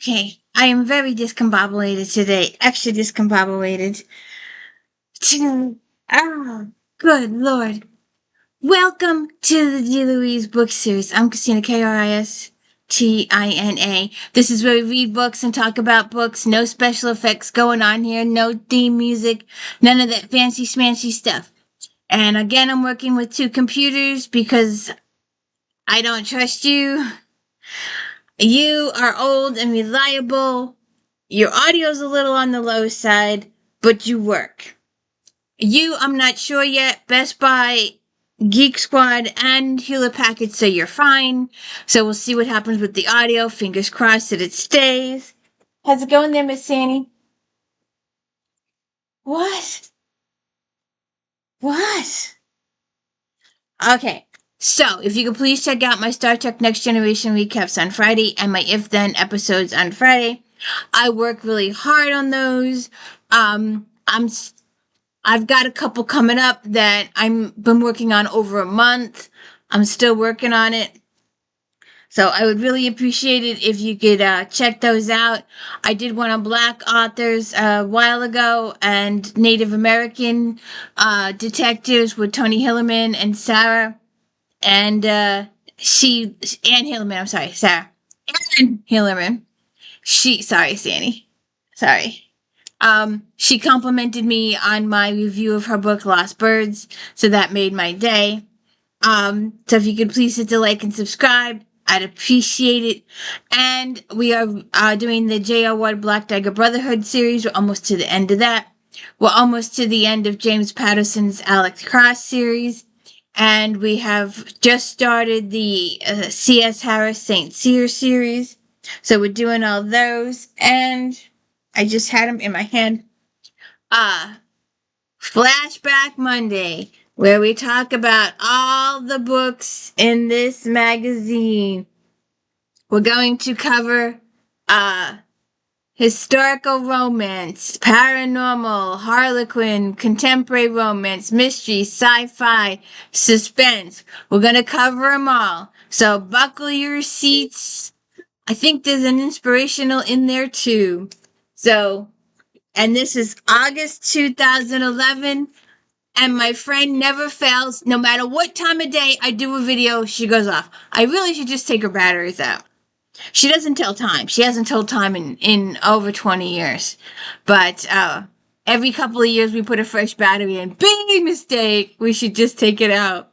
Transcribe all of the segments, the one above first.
Okay, I am very discombobulated today. Extra discombobulated. Ah, good lord. Welcome to the D. Louise book series. I'm Christina, Kristina. This is where we read books and talk about books. No special effects going on here. No theme music. None of that fancy schmancy stuff. And again, I'm working with two computers because I don't trust you. You are old and reliable. Your audio's a little on the low side, but you work. I'm not sure yet. Best Buy, Geek Squad, and Hewlett Packard say you're fine. So we'll see what happens with the audio. Fingers crossed that it stays. How's it going there, Miss Sandy? What? What? Okay. So, if you could please check out my Star Trek Next Generation recaps on Friday and my If Then episodes on Friday. I work really hard on those. I've got a couple coming up that I'm been working on over a month. I'm still working on it. So I would really appreciate it if you could check those out. I did one on Black authors a while ago and Native American detectives with Tony Hillerman and Sarah. And Ann Hillerman, I'm sorry, Sarah. Ann Hillerman. Sorry, Sandy. Sorry. She complimented me on my review of her book, Lost Birds, so that made my day. So if you could please hit the like and subscribe, I'd appreciate it. And we are doing the J.R. Ward Black Dagger Brotherhood series. We're almost to the end of that. We're almost to the end of James Patterson's Alex Cross series. And we have just started the C.S. Harris St. Cyr series. So we're doing all those. And I just had them in my hand. Flashback Monday, where we talk about all the books in this magazine. We're going to cover historical romance, paranormal, harlequin, contemporary romance, mystery, sci-fi, suspense. We're going to cover them all. So buckle your seats. I think there's an inspirational in there too. And this is August 2011. And my friend never fails. No matter what time of day I do a video, she goes off. I really should just take her batteries out. She doesn't tell time. She hasn't told time in over 20 years. But every couple of years we put a fresh battery in. Big mistake. We should just take it out.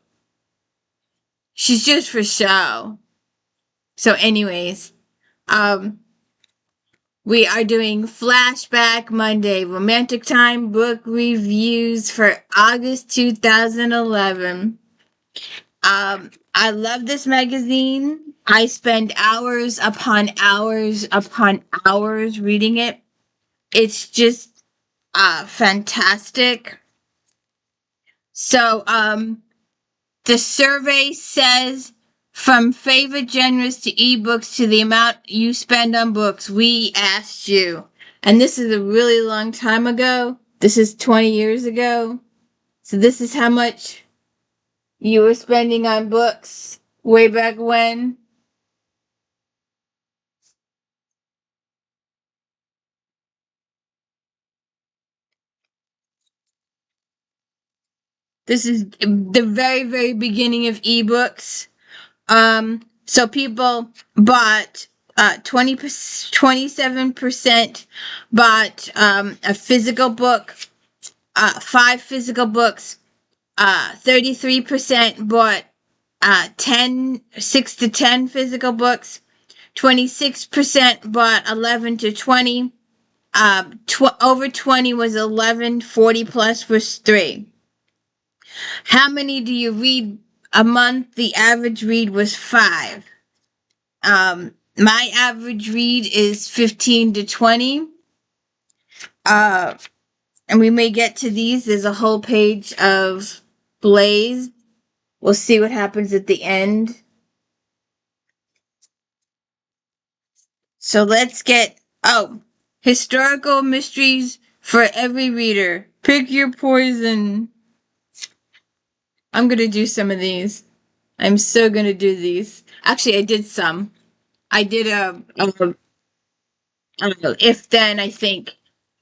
She's just for show. So anyways, we are doing Flashback Monday, Romantic Time book reviews for August 2011. I love this magazine. I spend hours upon hours upon hours reading it. It's just fantastic. So, the survey says from favorite genres to ebooks to the amount you spend on books, we asked you. And this is a really long time ago. This is 20 years ago. So this is how much you were spending on books way back when. This is the very, very beginning of ebooks. So people bought 27% bought a physical book, 5 physical books, 33% bought 6 to 10 physical books, 26% bought 11 to 20, over 20 was 11, 40 plus was 3. How many do you read a month? The average read was 5. My average read is 15 to 20. And we may get to these. There's a whole page of Blaze. We'll see what happens at the end. So let's get, historical mysteries for every reader. Pick your poison. I'm going to do some of these. I'm so going to do these. Actually, I did some. I did If then, I think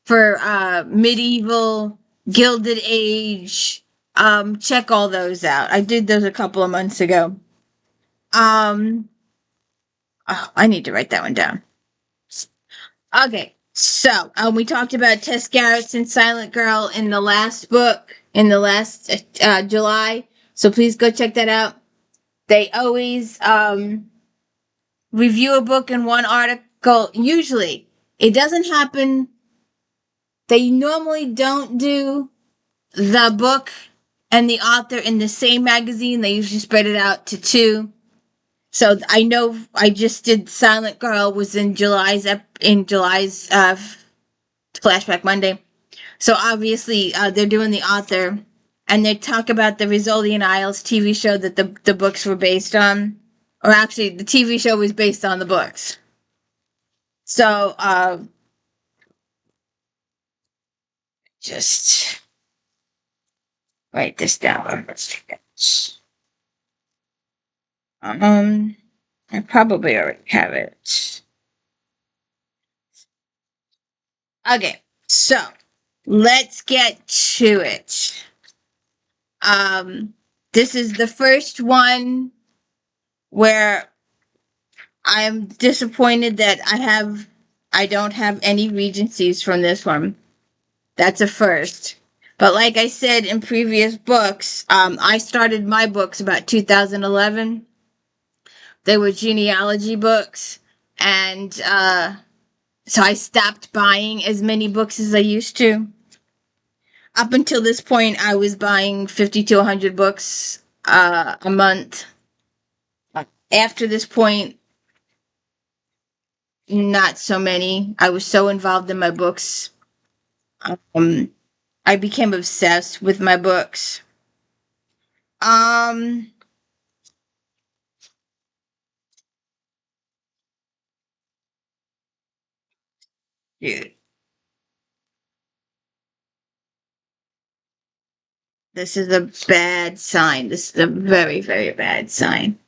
for medieval, Gilded Age, check all those out. I did those a couple of months ago. Um, oh, I need to write that one down. Okay, so we talked about Tess Garrett's and Silent Girl in the last book in the last July. So please go check that out. They always review a book in one article. Usually, it doesn't happen. They normally don't do the book and the author in the same magazine. They usually spread it out to two. So I know I just did Silent Girl was in July's Flashback Monday. So obviously they're doing the author, and they talk about the Rizzolian Isles TV show that the books were based on, or actually the TV show was based on the books. So just write this down. I probably already have it. Okay, so let's get to it. This is the first one where I'm disappointed that I don't have any regencies from this one. That's a first. But like I said in previous books, I started my books about 2011. They were genealogy books, and so I stopped buying as many books as I used to. Up until this point, I was buying 50 to 100 books a month. After this point, not so many. I was so involved in my books. Um, I became obsessed with my books. Um, Dude, this is a bad sign. This is a very, very bad sign.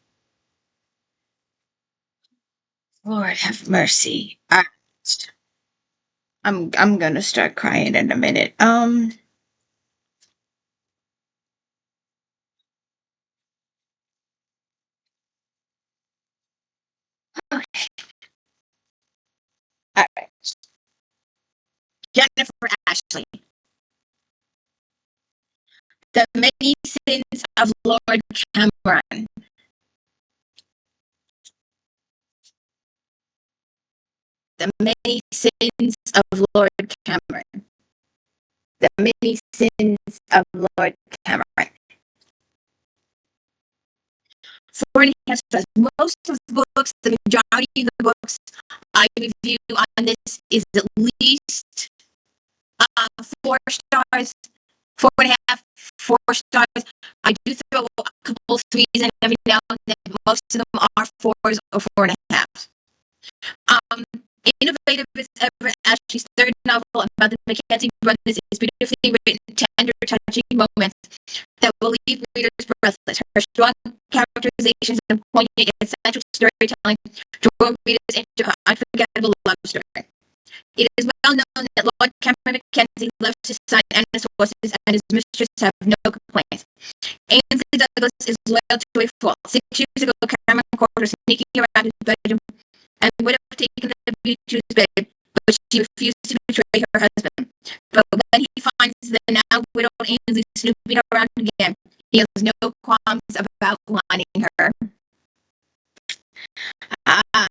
Lord have mercy. I'm gonna start crying in a minute. All right. Jennifer Ashley. The Many Sins of Lord Cameron. The Many Sins of Lord Cameron. The Many Sins of Lord Cameron. 4.5 stars. Most of the books, the majority of the books I review on this is at least 4 stars, 4.5, 4 stars. I do throw a couple threes in every now and then. Most of them are fours or 4.5. Um, Innovative as ever, Ashley's third novel about the Mackenzie brothers is beautifully written, tender, touching moments that will leave readers breathless. Her strong characterizations and poignant yet central storytelling draw readers into her unforgettable love story. It is well known that Lord Cameron Mackenzie left his son and his horses, and his mistress have no complaints. Ainsley Douglas is loyal to a fault. 6 years ago, Cameron caught her sneaking around his bedroom and would have taken the beauty to his bed, but she refused to betray her husband. But when he finds the now widowed Ainsley snooping around again, he has no qualms about wanting her. Ah,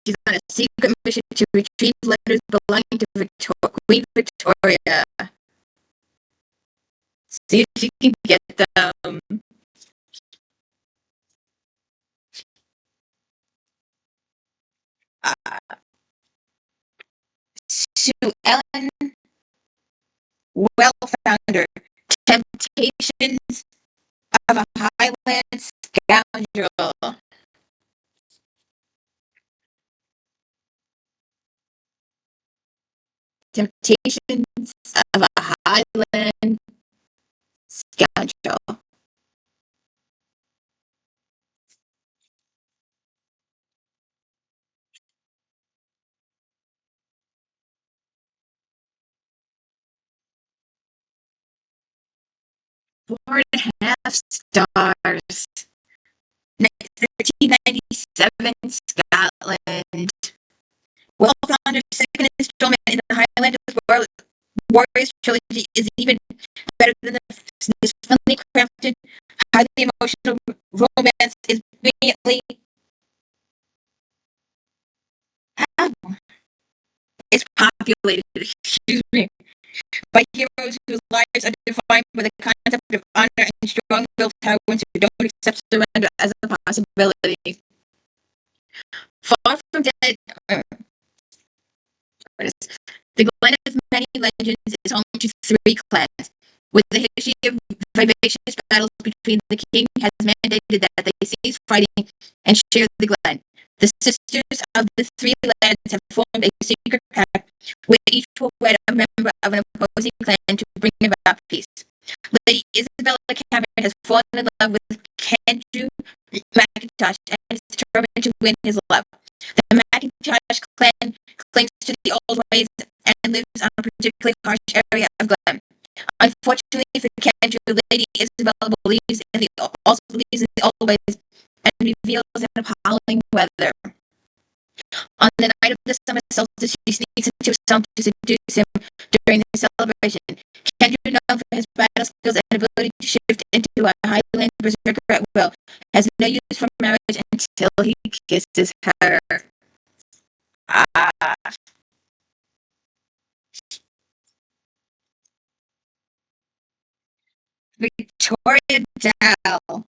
she's on a secret mission to retrieve letters belonging to Queen Victoria. See if she can get them. Sue Ellen Wellfounder, Temptations of a Highland Scoundrel. Temptations of a Highland Scoundrel. 4.5 stars. 1397, Scotland. Well-founded second installment in the Highlanders Warriors trilogy is even better than this finely crafted, highly emotional romance is brilliantly. How it's populated, excuse me, by heroes whose lives are defined by the concept of honor and strong-willed heroines who don't accept surrender as a possibility. Far from dead, the Glen of many legends is home to three clans, with the history of vivacious battles between the king has mandated that they cease fighting and share the Glen. The sisters of the three lads have formed a secret pact, where each will wed a member of an opposing clan to bring about peace. Lady Isabella Cameron has fallen in love with Andrew McIntosh and is determined to win his love. The McIntosh clan clings to the old ways and lives on a particularly harsh area of Glen. Unfortunately for Kendra, Lady Isabella also believes in the old ways and reveals an appalling weather. On the night of the summer solstice, she sneaks into his home to seduce him during the celebration. Kendra, known for his battle skills and ability to shift into a Highland berserker at will, has no use for marriage until he kisses her. Ah. Victoria Dell.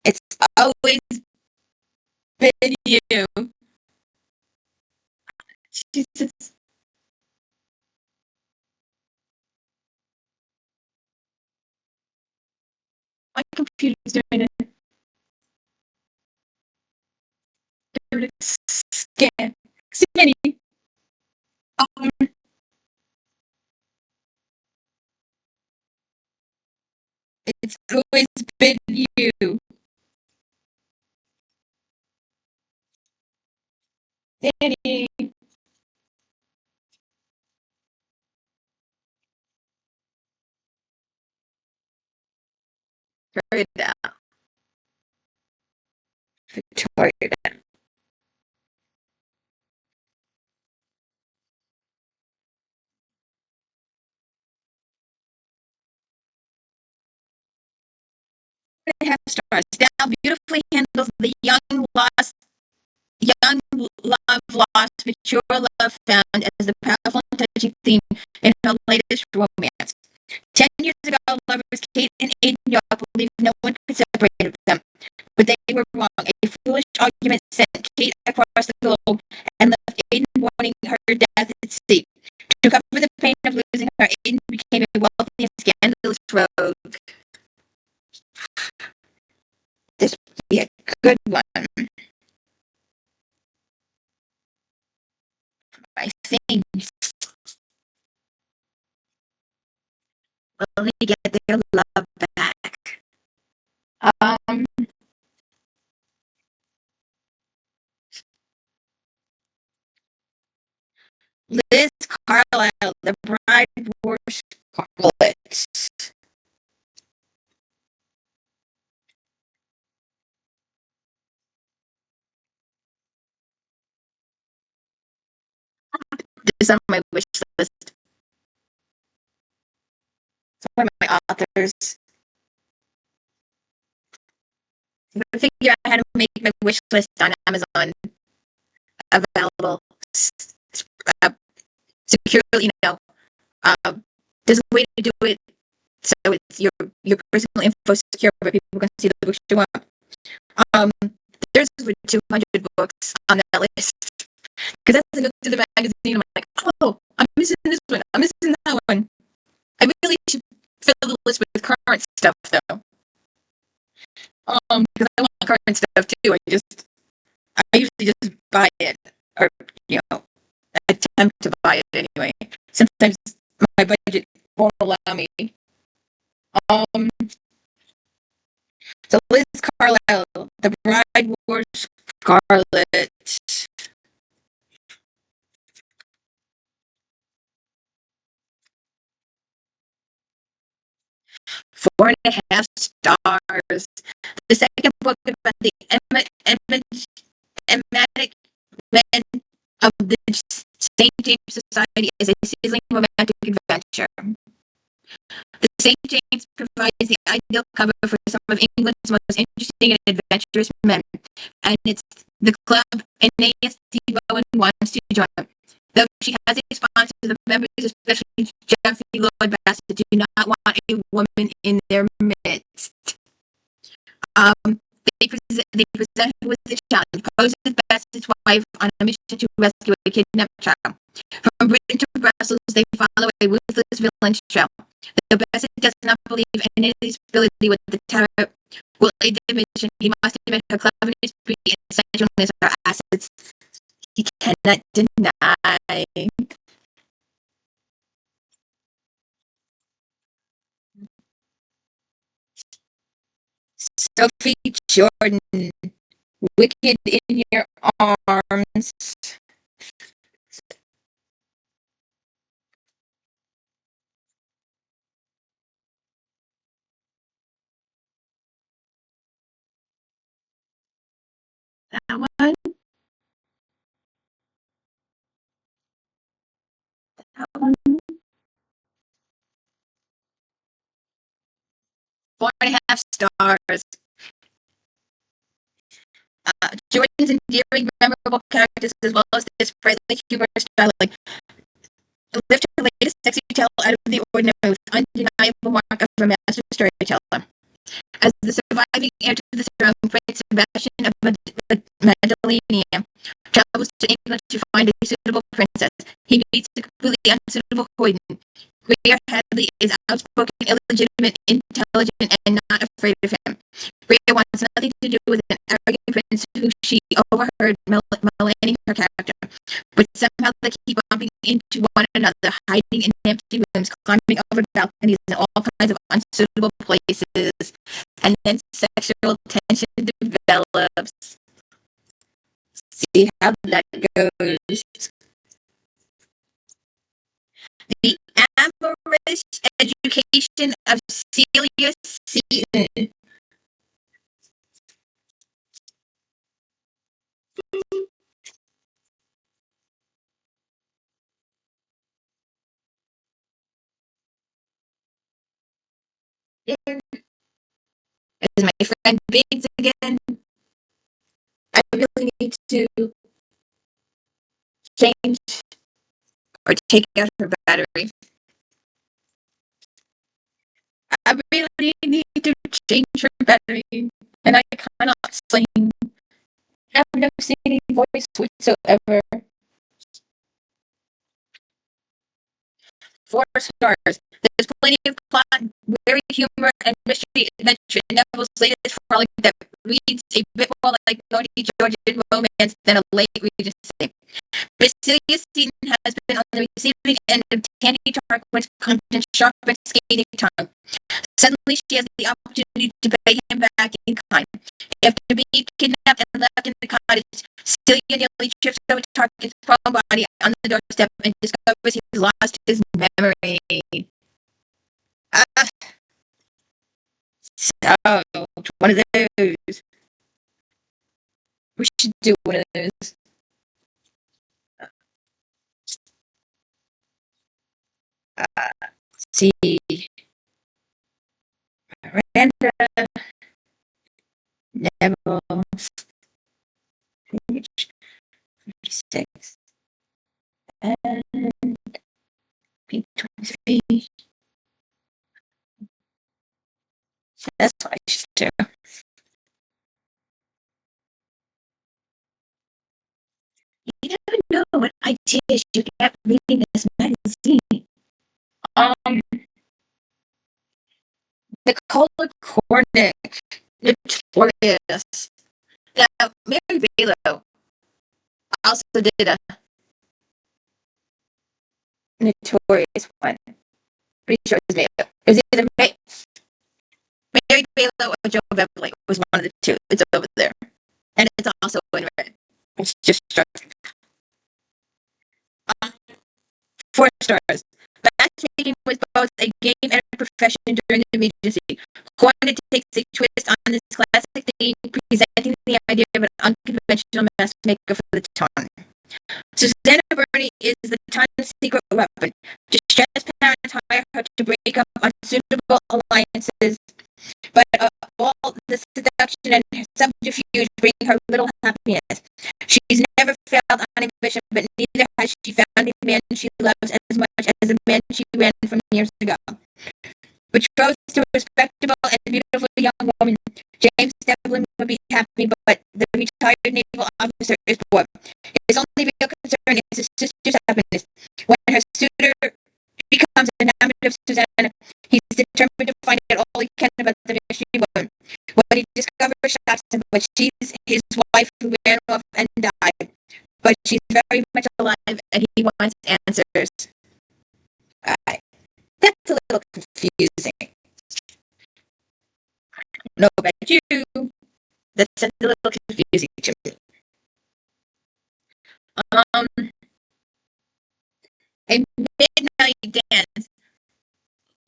It's always been you. Jesus. My computer's doing a scan. Scanning. Um, it's always been you. Danny. Victoria Dell. Victoria Dell. Half stars. Dell beautifully handles the young love lost, mature love found as the powerful and touching theme in her latest romance. 10 years ago, lovers Kate and Aiden York believed no one could separate them, but they were wrong. A foolish argument sent Kate across the globe and left Aiden mourning her death at sea. To cover the pain of losing her, Aiden became a wealthy and scandalous rogue. This would be a good one. I think. Will they get their love back? Um, Liz Carlisle, the bride wore scarlet. This is on my wish list. It's one of my authors. I'm gonna figure out how to make my wish list on Amazon available uh, securely. There's a way to do it so it's your personal info secure, but people can see the books you want. Um, there's over 200 books on that list. Because as I go through the magazine, I'm like, oh, I'm missing this one. I'm missing that one. I really should fill the list with current stuff, though. Because I want current stuff too. I usually just buy it, or attempt to buy it anyway. Sometimes my budget won't allow me. Um, so Liz Carlisle, the bride wore scarlet. 4.5 stars. The second book about the emblematic men of the St. James Society is a sizzling romantic adventure. The St. James provides the ideal cover for some of England's most interesting and adventurous men, and it's the club NAST Bowen wants to join. Though she has a sponsor, the members, especially Geoffrey Lloyd Bassett, do not want a woman in their midst. They present her with the challenge, poses Bassett's wife on a mission to rescue a kidnapped child. From Britain to Brussels, they follow a ruthless villain's trail. Though Bassett does not believe in his ability with the terror will aid the mission, he must admit her cleverness, beauty, and sensualness are assets he cannot deny. Sophie Jordan, Wicked in Your Arms. That one. That one. 4.5 stars. Jordan's endearing, memorable characters, as well as this sprightly humor style, lift her latest sexy tale out of the ordinary with undeniable mark of a master storyteller. As the surviving heir to the throne, Prince Sebastian of Madalena travels to England to find a suitable princess. He meets a completely unsuitable hoyden. Rhea Hadley is outspoken, illegitimate, intelligent, and not afraid of him. Rhea wants nothing to do with an arrogant prince who she overheard maligning her character. But somehow they keep bumping into one another, hiding in empty rooms, climbing over balconies in all kinds of unsuitable places, and then sexual tension develops. See how that goes. The Amorous Education of Celia Seton. There is my friend Biggs again. I really need to change or take out her battery. I really need to change her battery, and I cannot sing. I have no singing voice whatsoever. 4 stars. There's plenty of plot, wary humor, and mystery adventure in Neville's latest frolic that reads a bit more like Naughty Georgian romance than a late Regency. But Celia Seton has been on the receiving end of Tandy Tarquin's constant, sharp, and scathing tongue. Suddenly, she has the opportunity to pay him back in kind. After being kidnapped and left in the cottage, Celia nearly trips over Tarquin's prone body on the doorstep and discovers he's lost his memory. So, one of those. We should do one of those. See. Miranda. Neville. Page 46. And page 23. That's what I should do. You never know what ideas you get reading this magazine. The Colored Cornic, notorious. Now, Mary Belo also did a notorious one. Pretty sure it was either Mary Belo or Joe Beverly was one of the two. It's over there. And it's also in red. It's just struck. 4 stars. matchmaking was both a game and a profession during the Regency. Cornet takes a twist on this classic theme, presenting the idea of an unconventional matchmaker for the time. Susanna Burney is the time's secret weapon. Distressed parents hire her to break up unsuitable alliances, but all the seduction and subterfuge bring her little happiness. She's never failed on a mission, but neither has she found a man she loves as much as the man she ran from years ago. Betrothed to a respectable and beautiful young woman, James Devlin would be happy, but the retired naval officer is poor. His only real concern is his sister's happiness. When her suitor becomes enamored of Susanna, he's determined to find out all he can about the mystery woman. What he discovers shocks him, but she's his wife who ran off and died. But she's very much alive, and he wants answers. That's a little confusing. No, about you. That's a little confusing to me. A midnight dance.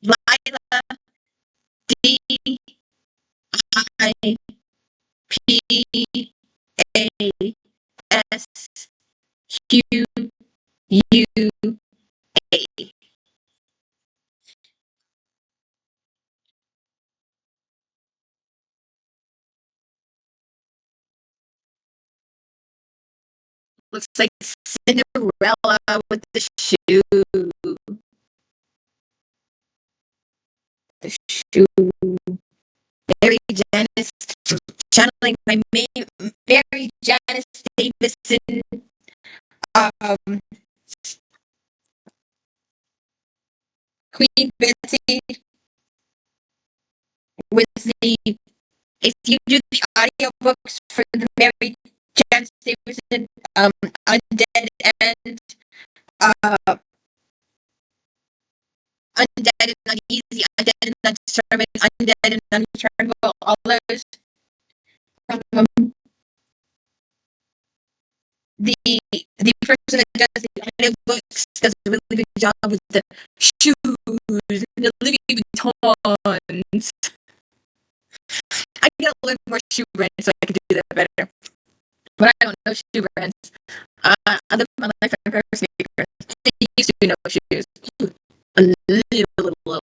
Lila, D, I, P, A, S, Q, U, A. Looks like Cinderella with the shoe. The shoe. Mary Janice, channeling my Mary Janice Davison. Queen Betsy with the, if you do the audiobooks for the Mary Janice Davison, Undead and Undead and Uneasy, Undead and Undetermined, Undead and Unreturnable, all those. The person that does the audiobooks does a really good job with the shoes and the Louis Vuittons. I gotta learn more shoe brands so I can do that better. But I don't know shoe brands. I live my life on a pair of sneakers. I used to know shoes. A little.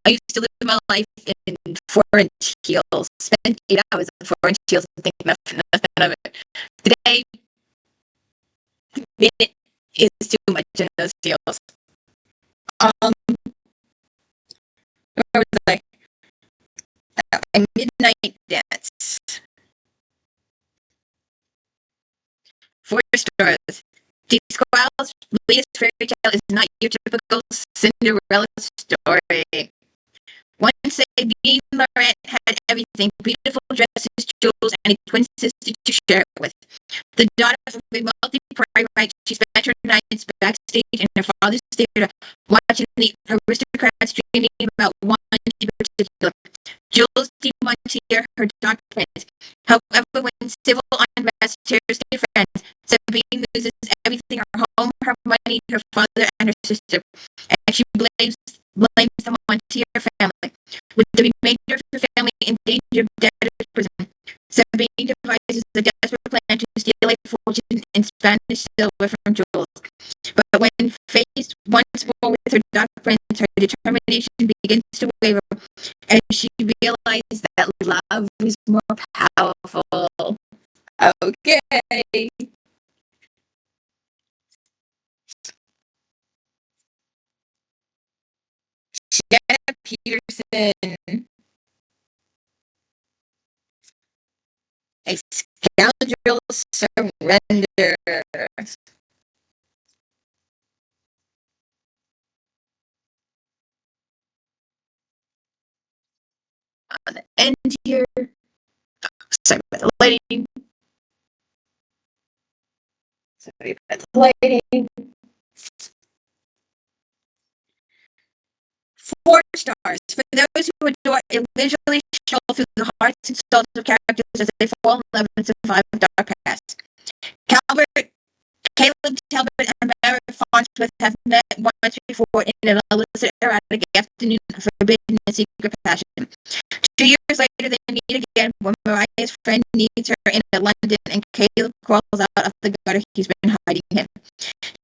I used to live my life in 4-inch heels. Spend 8 hours in 4-inch heels and think nothing of it. Today, it is too much in those heels. Where was I? A midnight dance. 4 stars. The Squirrel's latest fairy tale is not your typical Cinderella story. One Sabine Laurent had everything: beautiful dresses, jewels, and a twin sister to share it with. The daughter of a wealthy playwright, she spent her nights backstage in her father's theater, watching the aristocrats dreaming about one in particular, Jules de Montier, her dark prince. However, when civil unrest tears their friends, Sabine loses everything: her home, her money, her father, and her sister, and she blames the Montier family. With the remainder of her family in danger of debtor's prison, Sabine devises a desperate plan to steal a fortune in Spanish silver from Jules. But when faced once more with her dark prince, her determination begins to waver, and she realizes that love is more powerful. Okay. Jenna Peterson. A scoundrel surrenders. On the end here, sorry about the lighting. 4 stars. For those who adore a leisurely stroll through the hearts and souls of characters as they fall in love and survive dark past. Caleb Talbot and Barrett Farnsworth have met once before in of illicit erotic afternoon, forbidden and secret passion. 2 years later, they meet again when Mariah's friend needs her in London and Caleb crawls out of the gutter he's been hiding him.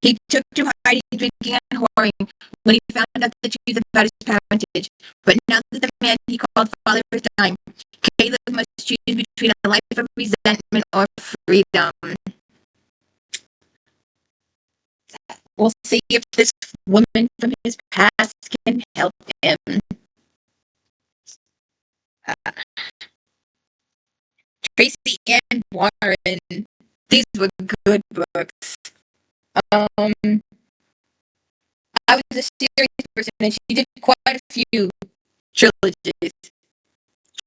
He took to hiding, drinking, and whoring when he found out the truth about his parentage. But now that the man he called father is dying, Caleb must choose between a life of resentment or freedom. We'll see if this woman from his past can help him. Tracy Ann Warren. These were good books. I was a series person, and she did quite a few trilogies.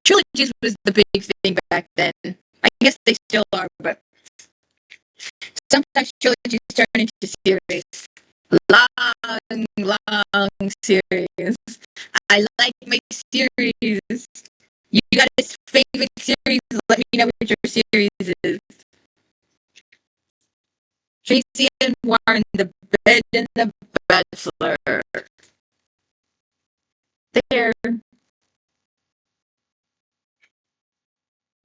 Trilogies was the big thing back then. I guess they still are, but sometimes trilogies turn into series. Long series. I like my series. You got a favorite series? Let me know what your series is. Tracy and Warren, The Bed and the Bachelor. There.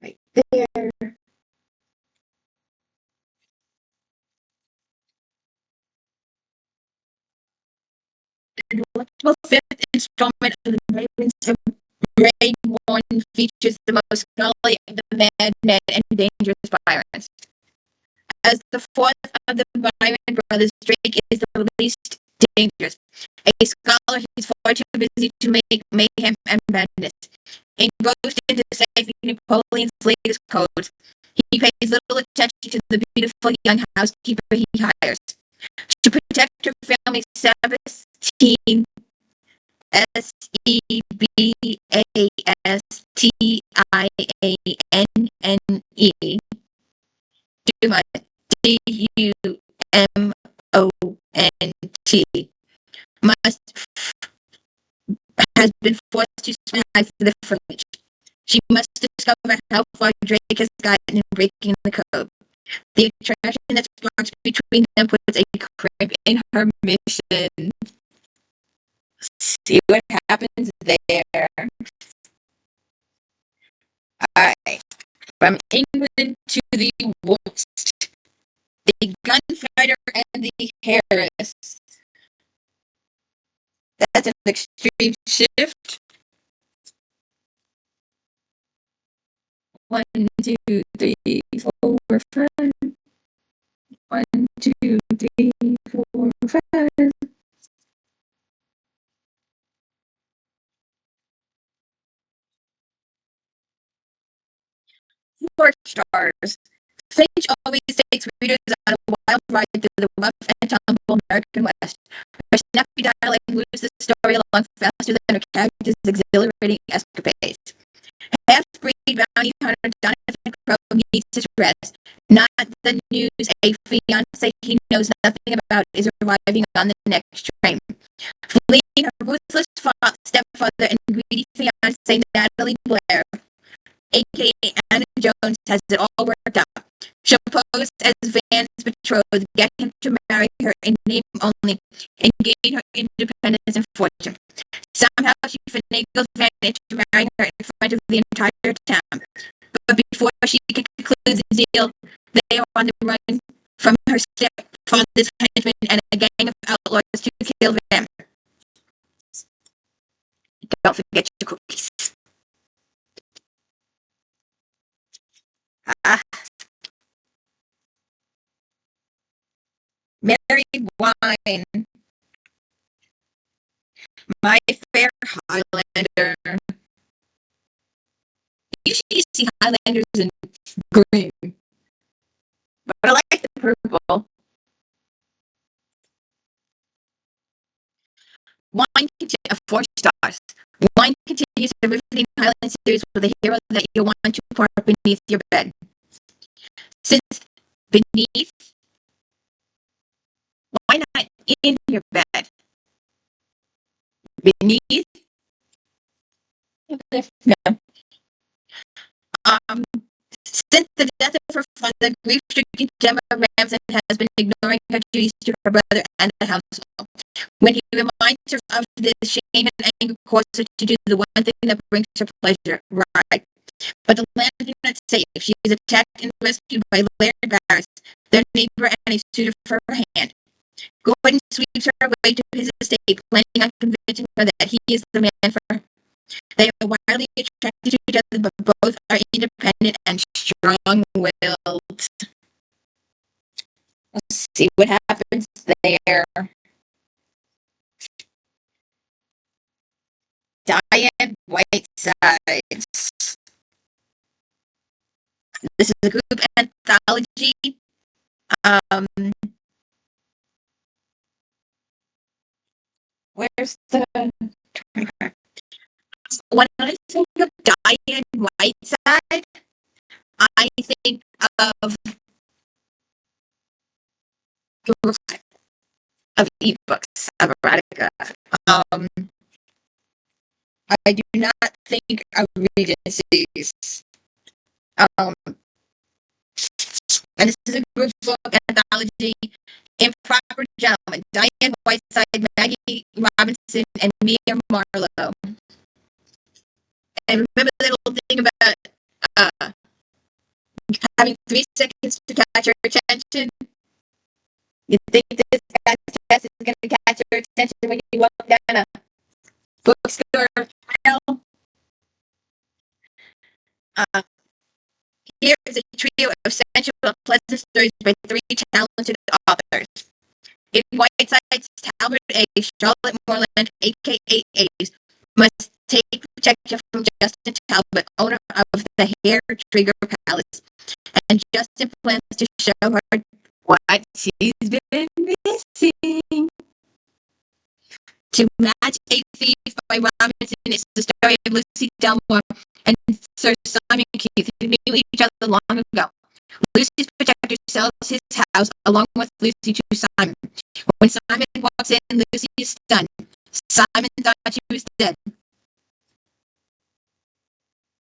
Right there. The delectable fifth installment of the Ravens of Grade 1 features the most scholarly of the Mad Men and Dangerous Byrons. As the fourth of the Byron brothers, Drake is the least dangerous. A scholar, he's far too busy to make mayhem and madness. Engrossed in deciphering Napoleon's latest codes, he pays little attention to the beautiful young housekeeper he hires. To protect her family's Sabbath team, Sebastianne. Dumont, must has been forced to spy for the French. She must discover how far Drake has gotten in breaking the code. The attraction that sparks between them puts a crimp in her mission. See what happens there. Alright. From England to the West. The Gunfighter and the Harris. That's an extreme shift. 1, 2, 3, 4, 5. 1, 2, 3, 4, 5. 4 stars. Finch always takes readers on a wild ride through the rough and tumble American West. Her snappy dialect moves the story along faster than her character's exhilarating escapades. Half-breed bounty hunter Jonathan Crow needs his rest. Not the news a fiancé he knows nothing about is arriving on the next train. Fleeing her ruthless stepfather and greedy fiancé Natalie Blair, a.k.a. Anna Jones, has it all worked out. She'll pose as Van's betrothed, get him to marry her in name only, and gain her independence and fortune. Somehow she finagles Van into marrying her in front of the entire town. But before she can conclude the deal, they are on the run from her stepfather's henchmen and a gang of outlaws to kill Van. Don't forget your cookies. Mary Wine. My Fair Highlander. Usually you see Highlanders in green, but I like the purple. Wine continues 4 stars. Wine continues the riveting Highland series with a hero that you want to pour beneath your bed. Since beneath, why not in your bed? Beneath? No. Since the death of her father, grief-stricken Gemma Ramsden has been ignoring her duties to her brother and the household. When he reminds her of this, shame and anger cause her to do the one thing that brings her pleasure, right? But the land is not safe. She is attacked and rescued by Laird Barris, their neighbor and a suitor for her hand. Gordon sweeps her away to his estate, planning on convincing her that he is the man for her. They are wildly attracted to each other, but both are independent and strong-willed. Let's see what happens there. Diane Whiteside. This is a group anthology. Where's the... When I think of Diane Whiteside, I think of ebooks of erotica. I do not think of regencies. And this is a group book anthology. Improper Gentlemen, Diane Whiteside, Maggie Robinson, and Mia Marlowe. And remember that little thing about having 3 seconds to catch your attention? You think this guy's test is going to catch your attention when you walk down a bookstore aisle? Here is a trio of sensual and pleasant stories by 3 talented authors. In Whiteside's Talbot A. Charlotte Moreland, a.k.a. Ace, must take protection from Justin Talbot, owner of the Hair Trigger Palace, and Justin plans to show her what she's been missing. To Match a Thief by Robinson is the story of Lucy Delmore and Sir Simon Keith, who knew each other long ago. Lucy's protector sells his house along with Lucy to Simon. When Simon walks in, Lucy is stunned. Simon thought she was dead.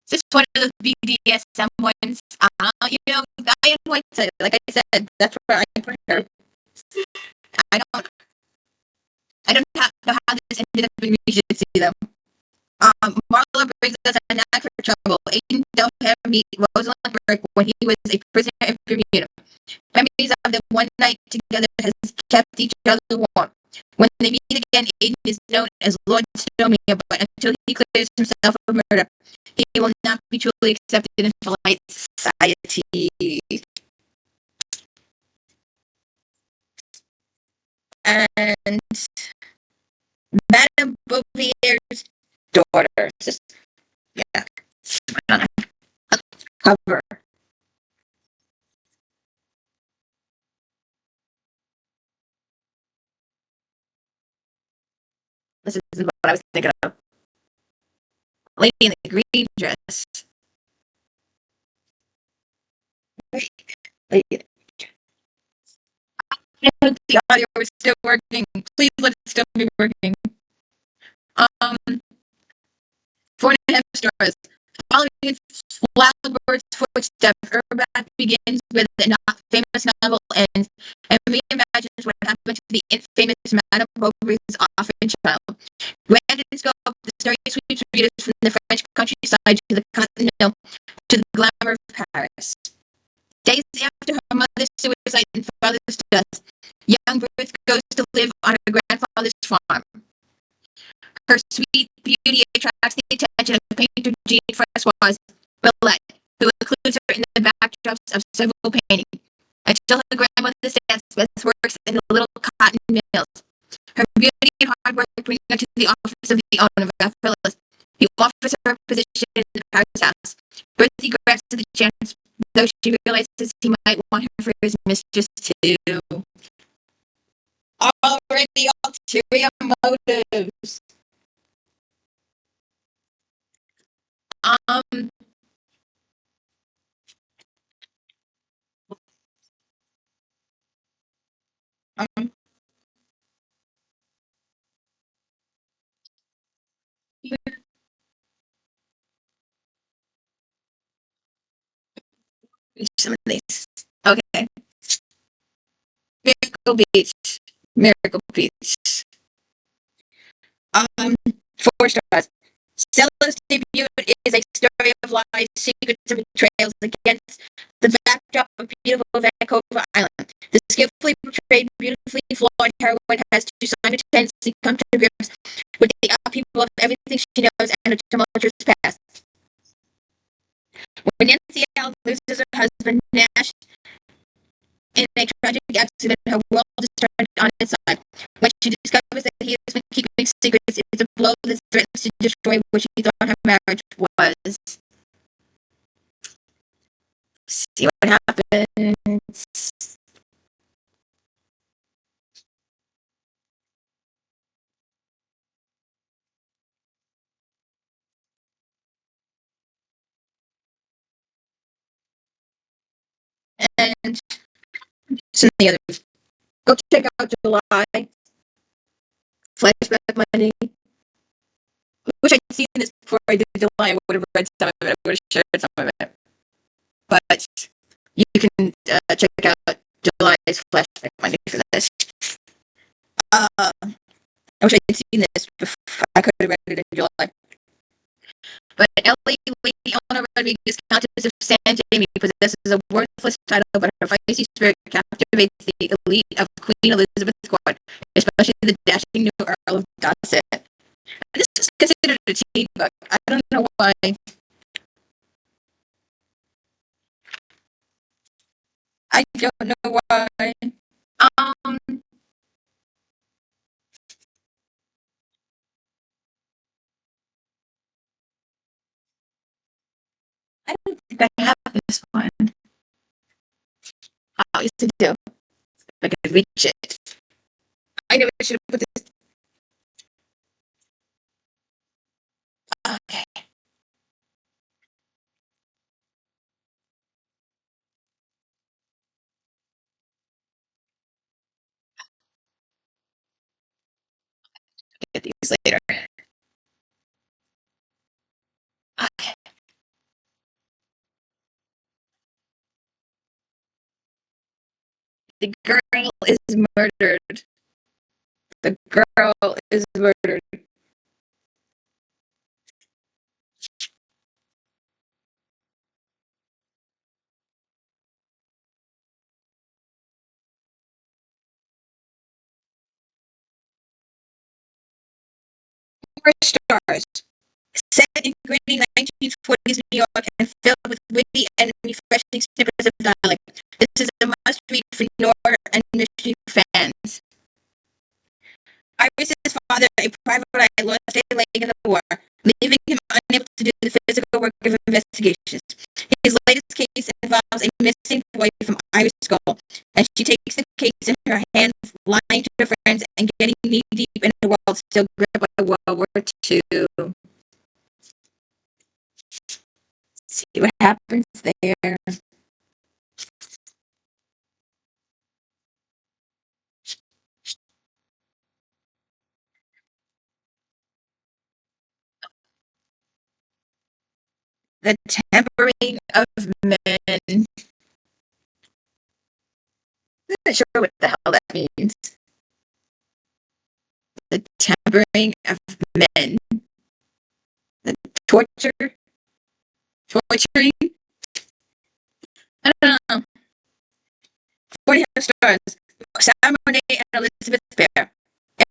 This is one of those BDSM ones. Diane Whiteside, like I said, that's where I put her. I don't know how this ended up in Regency, though. Marlowe brings us a knack for trouble. Aiden don't have meet Rosalind Burke when he was a prisoner in Bermuda. Memories of them one night together has kept each other warm. When they meet again, Aiden is known as Lord Snowmere, but until he clears himself of murder, he will not be truly accepted in polite society. And Madame Bouvier's daughter. Yeah. Cover. This is what I was thinking of. Lady in the green dress. Wait. I hope the audio is still working. Please let it still be working. 4.5 stars. Following in Wildbird's footsteps, Urban begins with a famous novel ends and reimagines what happened to the infamous Madame Bovary's orphan child. Grand in scope, the story sweeps readers from the French countryside to the continental to the glamour of Paris. Days after her mother's suicide and father's death, young Ruth goes to live on her grandfather's farm. Her sweet beauty attracts the attention of painter Jean-François Billet, who includes her in the backdrops of several paintings. Until her grandmother's death, Beth works in the little cotton mills. Her beauty and hard work bring her to the office of the owner, Raphaelis, who offers her a position in the Paris house. Berthy grabs the chance, though she realizes he might want her for his mistress too. Already ulterior motives. Some of these. Okay. Miracle Beach. Miracle Beach. Um, 4 stars. Stella's debut is a story of lies, secrets, and betrayals against the backdrop of beautiful Vancouver Island. The skillfully portrayed, beautifully flawed heroine has to simultaneously come to grips with the upheaval of everything she knows and her tumultuous past. When Nancy Allen loses her husband, Nash, in a tragic accident, her world is turned on its side. When she discovers that he has been keeping secrets, it's a blow that threatens to destroy what she thought her marriage was. See what happens. And some of the others. Go check out July, Flashback Monday. I wish I'd seen this before I did July. I would have read some of it. I would have shared some of it. But you can check out July's Flashback Monday for this. I wish I'd seen this before. I could have read it in July. But Ellie, Lady Eleanor Rodriguez, Countess of San Jamie, possesses a worthless title, but her feisty spirit captivates the elite of Queen Elizabeth's court, especially the dashing new Earl of Dorset. This is considered a teen book. I don't know why. I don't know why. Um, I don't think I have this one. Oh, yes, I do. I could reach it. I never should have put this. Okay, get these later. Okay. The girl is murdered. The girl is murdered. Four stars. Set in gritty 1940s New York and filled with witty and refreshing snippets of dialect. This is a must-read for noir and mystery fans. Iris's father, a private eye, lost a leg in the war, leaving him unable to do the physical work of investigations. His latest case involves a missing boy from Irish school, and she takes the case in her hands, lying to her friends and getting knee-deep in a world still gripped by World War II. See what happens there. The tempering of men. I'm not sure what the hell that means. The tempering of men. The torture. Torturing. I don't know. 40 stars. Sarah Monet and Elizabeth Fair.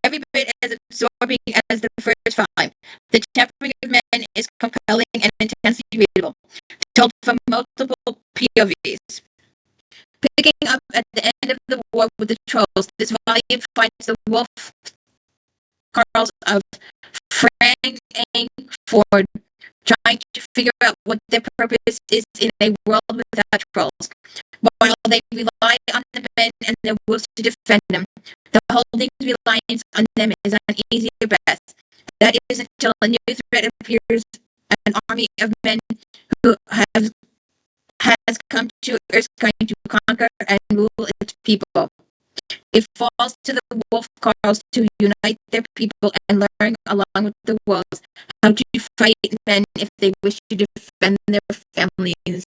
Every bit as absorbing as the first volume. The tempering of men is compelling and intensely readable, told from multiple POVs. Picking up at the end of the war with the trolls, this volume finds the wolf Carls of Frank Ford trying to figure out what their purpose is in a world without trolls. While they rely on the men and their wolves to defend them, the holding's reliance on them is uneasy at best. That is until a new threat appears, an army of men who has come to Earth trying to conquer and rule its people. It falls to the wolf carls to unite their people and learn, along with the wolves, how to fight men if they wish to defend their families.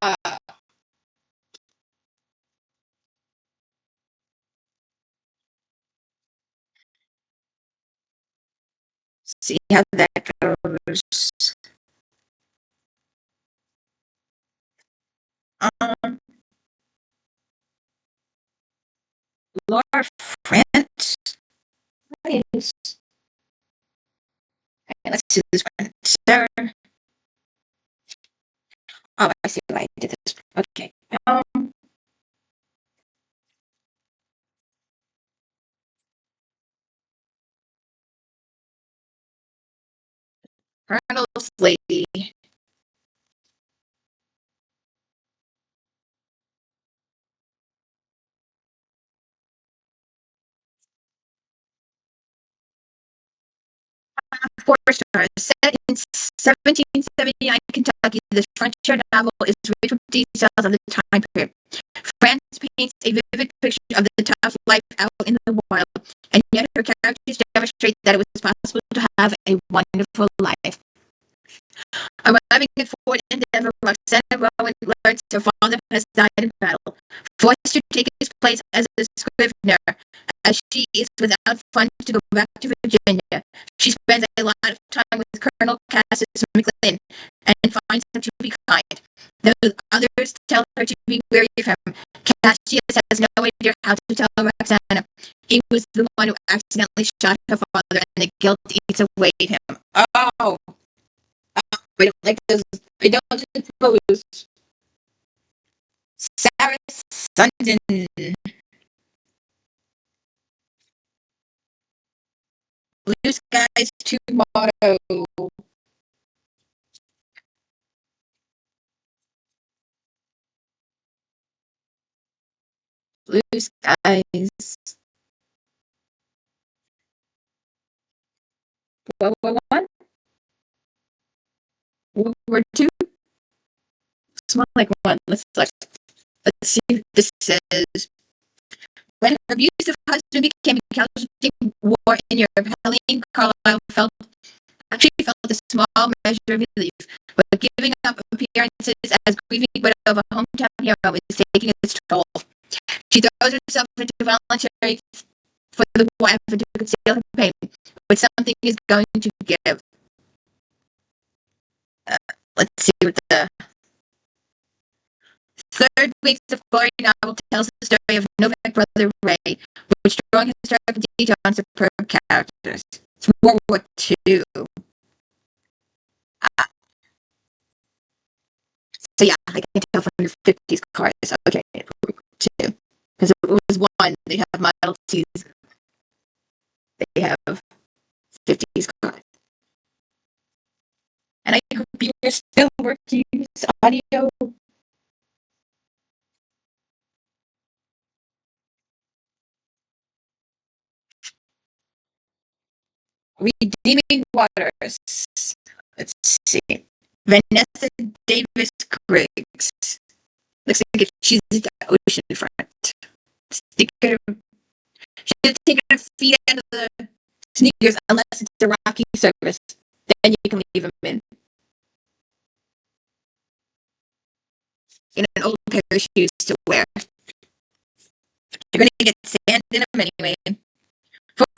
Uh, See how that goes. Um, Laura France. What is? Okay, let's do this one. Sarah. Oh, I see why I did this. Okay. Colonel's lady. Four stars. Set in 1779 Kentucky, this frontier novel is rich with details of the time period. France paints a vivid picture of the tough life out in the wild, and yet her characters demonstrate that it was possible to have a wonderful life. Arriving at Fort Endeavor, Roxana Rowan learns her father has died in battle, forced to take his place as a scrivener. As she is without funds to go back to Virginia, she spends a lot of time with Colonel Cassius McLean and finds him to be kind. Though others tell her to be wary of him, Cassius has no idea how to tell Roxana. He was the one who accidentally shot her father, and the guilt eats away at him. Oh, I don't like those. I don't suppose. Sarah Sundin. Blue skies tomorrow. Blue skies. World War One. World War Two. Small like one. Let's see if this says. When her abusive husband became a casualty of war in Europe, Helene Carlisle felt a small measure of relief, but giving up appearances as grieving widow of a hometown hero is taking its toll. She throws herself into voluntary for the war effort to conceal her pain, but something is going to give. Uh, let's see what the third week's of glory novel tells the story of Novak brother Ray, which drawing historical detail on superb characters. It's World War II. Uh, so yeah, I can tell from your 50s cars. Okay, World War II. Because it was one, they have Model Ts, they have 50s cars. And I hope you're still working this audio. Redeeming Waters. Let's see. Vanessa Davis Griggs. Looks like she's at the ocean front. Sticker. She's taking her feet out of the sneakers unless it's a rocky surface. Then you can leave them in an old pair of shoes to wear. You're going to get sand in them anyway.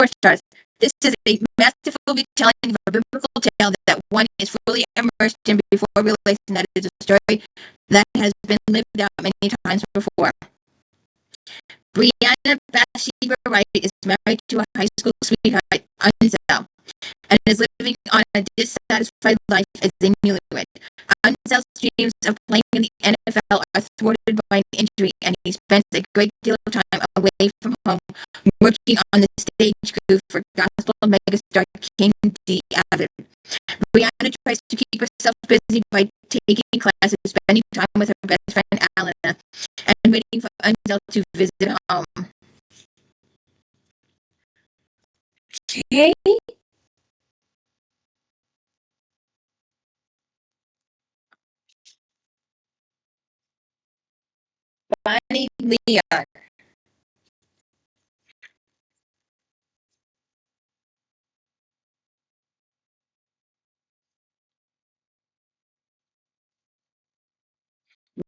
4 stars. This is a masterful retelling of a biblical tale that one is fully immersed in before realizing that it is a story that has been lived out many times before. Brianna Bathsheba Wright is married to a high school sweetheart, Unzel, and is living on a dissatisfied life as a newlywed. Unzel's dreams of playing in the NFL are thwarted by an injury, and he spends a great deal of time away from home working on the stage crew for gospel megastar King D. Abbott. Brianna tries to keep herself busy by taking classes, spending time with her best friend Alana, and waiting for Unzel to visit home. Okay. Bonnie Leon.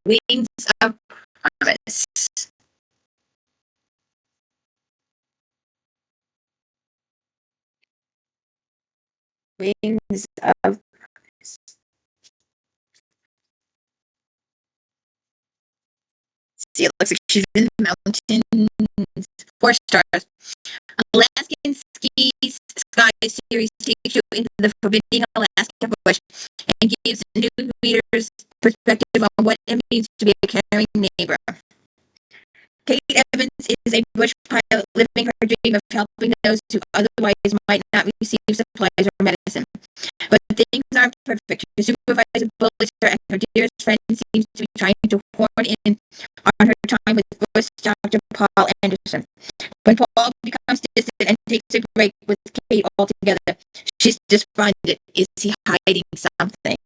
Wings of Promise. Wings of See, it looks like she's in the mountains. 4 stars. Alaskan Ski Sky Series takes you into the forbidding Alaska bush and gives new readers perspective on what it means to be a caring neighbor. Kate Evans is a bush pilot living her dream of helping those who otherwise might not receive supplies or medicine. But things aren't perfect. Her supervisor bullies her, and her dearest friend seems to be trying to horn in on her time with Bush Dr. Paul Anderson. When Paul becomes distant and takes a break with Kate altogether, she's despondent. Is he hiding something?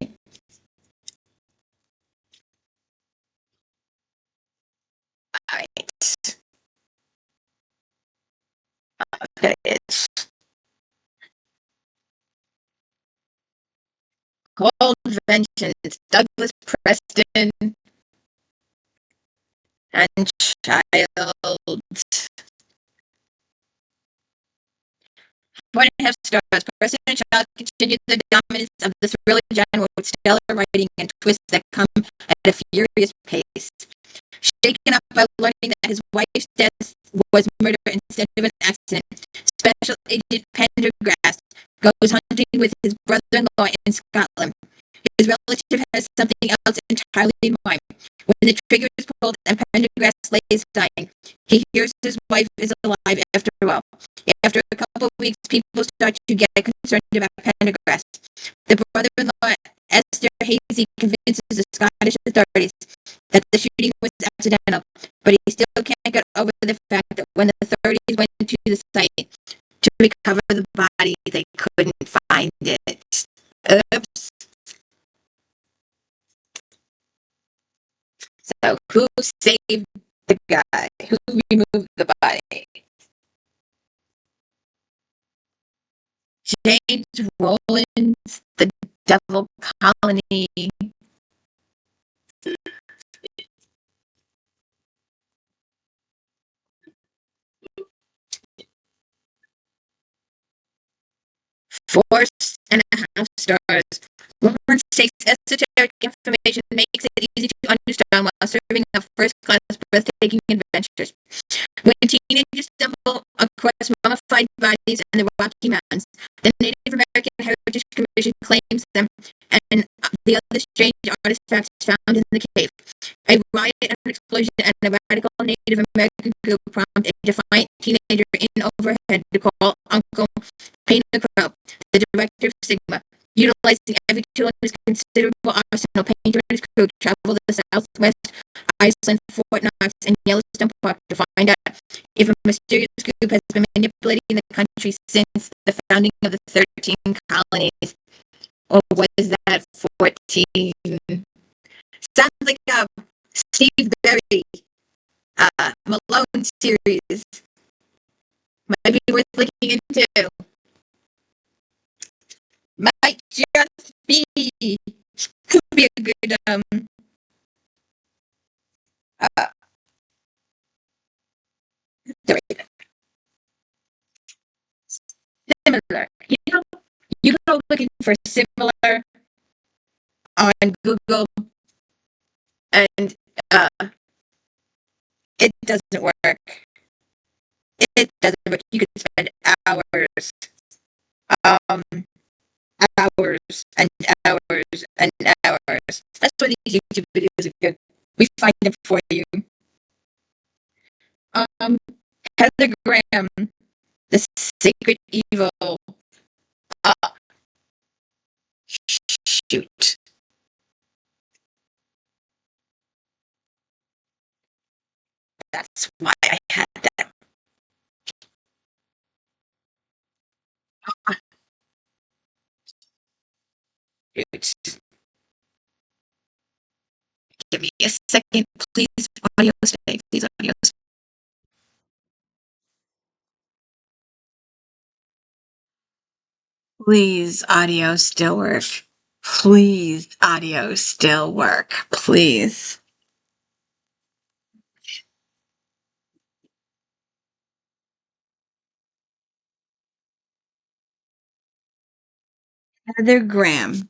All right. Okay, it's Cold Vengeance, Douglas Preston, and Child. 4.5 stars. President Child continued the dominance of this really genre with stellar writing and twists that come at a furious pace. Shaken up by learning that his wife's death was murder instead of an accident, Special Agent Pendergrass goes hunting with his brother-in-law in Scotland. His relative has something else entirely in mind. When the trigger is pulled and Pendergrass lays dying, he hears his wife is alive after all. After a couple of weeks, people start to get concerned about Pendergrass. The brother-in-law, Esther Hazy, convinces the Scottish authorities that the shooting was accidental, but he still can't get over the fact that when the authorities went to the site to recover the body, they couldn't find it. Oops. So who saved the guy? Who removed the body? James Rowland's The Devil Colony. 4.5 stars. Lawrence takes esoteric information and makes it easy to understand while serving up first-class, breathtaking adventures. When teenagers stumble across mummified bodies in the Rocky Mountains, the Native American Heritage Commission claims them and the other strange artifacts found in the cave. A riot, an explosion, and a radical Native American group prompt a defiant teenager in overhead to call Uncle Painter Crow, the director of Sigma. Utilizing every tool in his considerable arsenal, Painter and his crew travel to the southwest Iceland, Fort Knox, and Yellowstone Park to find out if a mysterious group has been manipulating the country since the founding of the 13 colonies. Or was that 14? Sounds like a Steve Berry Malone series. Might be worth looking into. Might just be. Could be a good uh similar. You go looking for similar on Google and uh it doesn't work. It doesn't work. You could spend hours, um hours and hours and hours. That's why these YouTube videos are good. We find them for you. Um Heather Graham, The Sacred Evil. Uh Shoot. That's why I had that. Uh, Shoot. Give me a second, please. Audio stay. Please audio stay. Please audio still work. Please audio still work. Please. Heather Graham.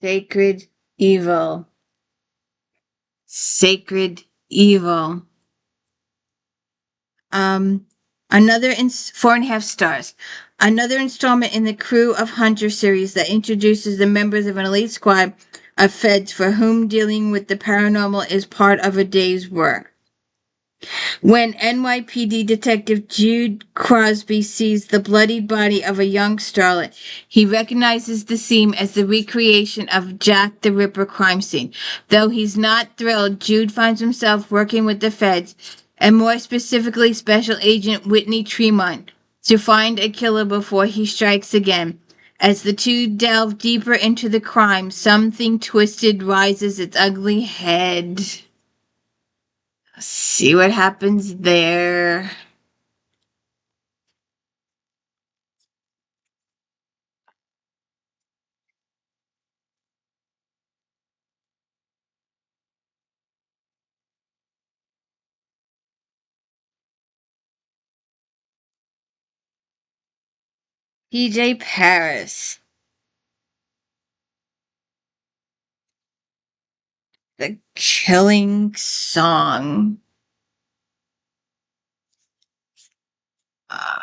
Sacred Evil. Sacred Evil. Um, four and a half stars. Another installment in the Crew of Hunter series that introduces the members of an elite squad of feds for whom dealing with the paranormal is part of a day's work. When NYPD Detective Jude Crosby sees the bloodied body of a young starlet, he recognizes the scene as the recreation of Jack the Ripper crime scene. Though he's not thrilled, Jude finds himself working with the feds, and more specifically Special Agent Whitney Tremont, to find a killer before he strikes again. As the two delve deeper into the crime, something twisted rises its ugly head. See what happens there. PJ Paris. The Killing Song. Uh,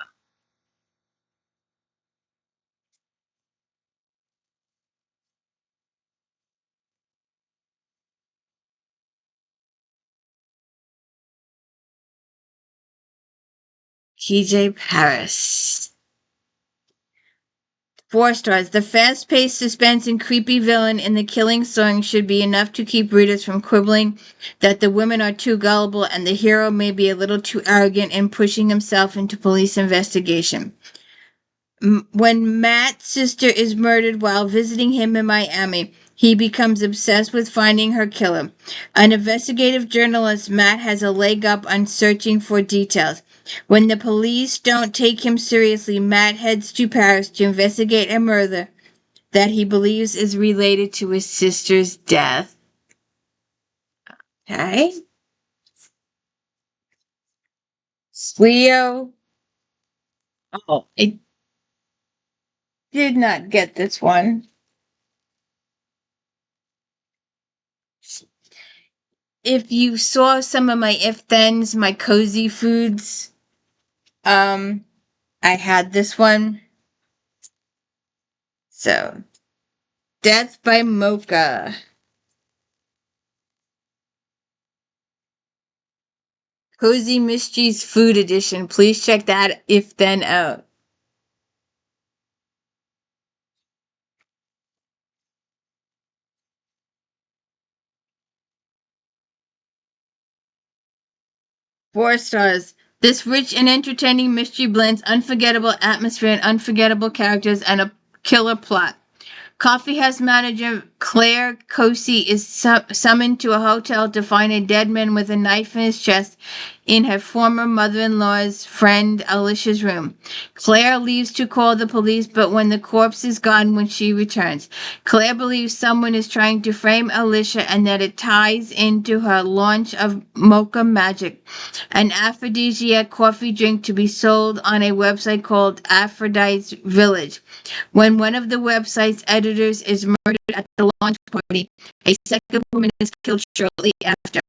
PJ Paris. Four stars. The fast paced suspense and creepy villain in The Killing Song should be enough to keep readers from quibbling that the women are too gullible and the hero may be a little too arrogant in pushing himself into police investigation. When Matt's sister is murdered while visiting him in Miami, he becomes obsessed with finding her killer. An investigative journalist, Matt has a leg up on searching for details. When the police don't take him seriously, Matt heads to Paris to investigate a murder that he believes is related to his sister's death. Okay. Leo. Oh, I did not get this one. If you saw some of my if thens, my cozy foods, um, I had this one. So, Death by Mocha. Cozy Mysteries Food Edition. Please check that if then out. Four stars. This rich and entertaining mystery blends unforgettable atmosphere and unforgettable characters and a killer plot. Coffeehouse manager Claire Cosi is summoned to a hotel to find a dead man with a knife in his chest in her former mother-in-law's friend Alicia's room. Claire leaves to call the police, but when the corpse is gone when she returns, Claire believes someone is trying to frame Alicia and that it ties into her launch of Mocha Magic, an aphrodisiac coffee drink to be sold on a website called Aphrodite's Village. When one of the website's editors is murdered at the launch party, a second woman is killed shortly after.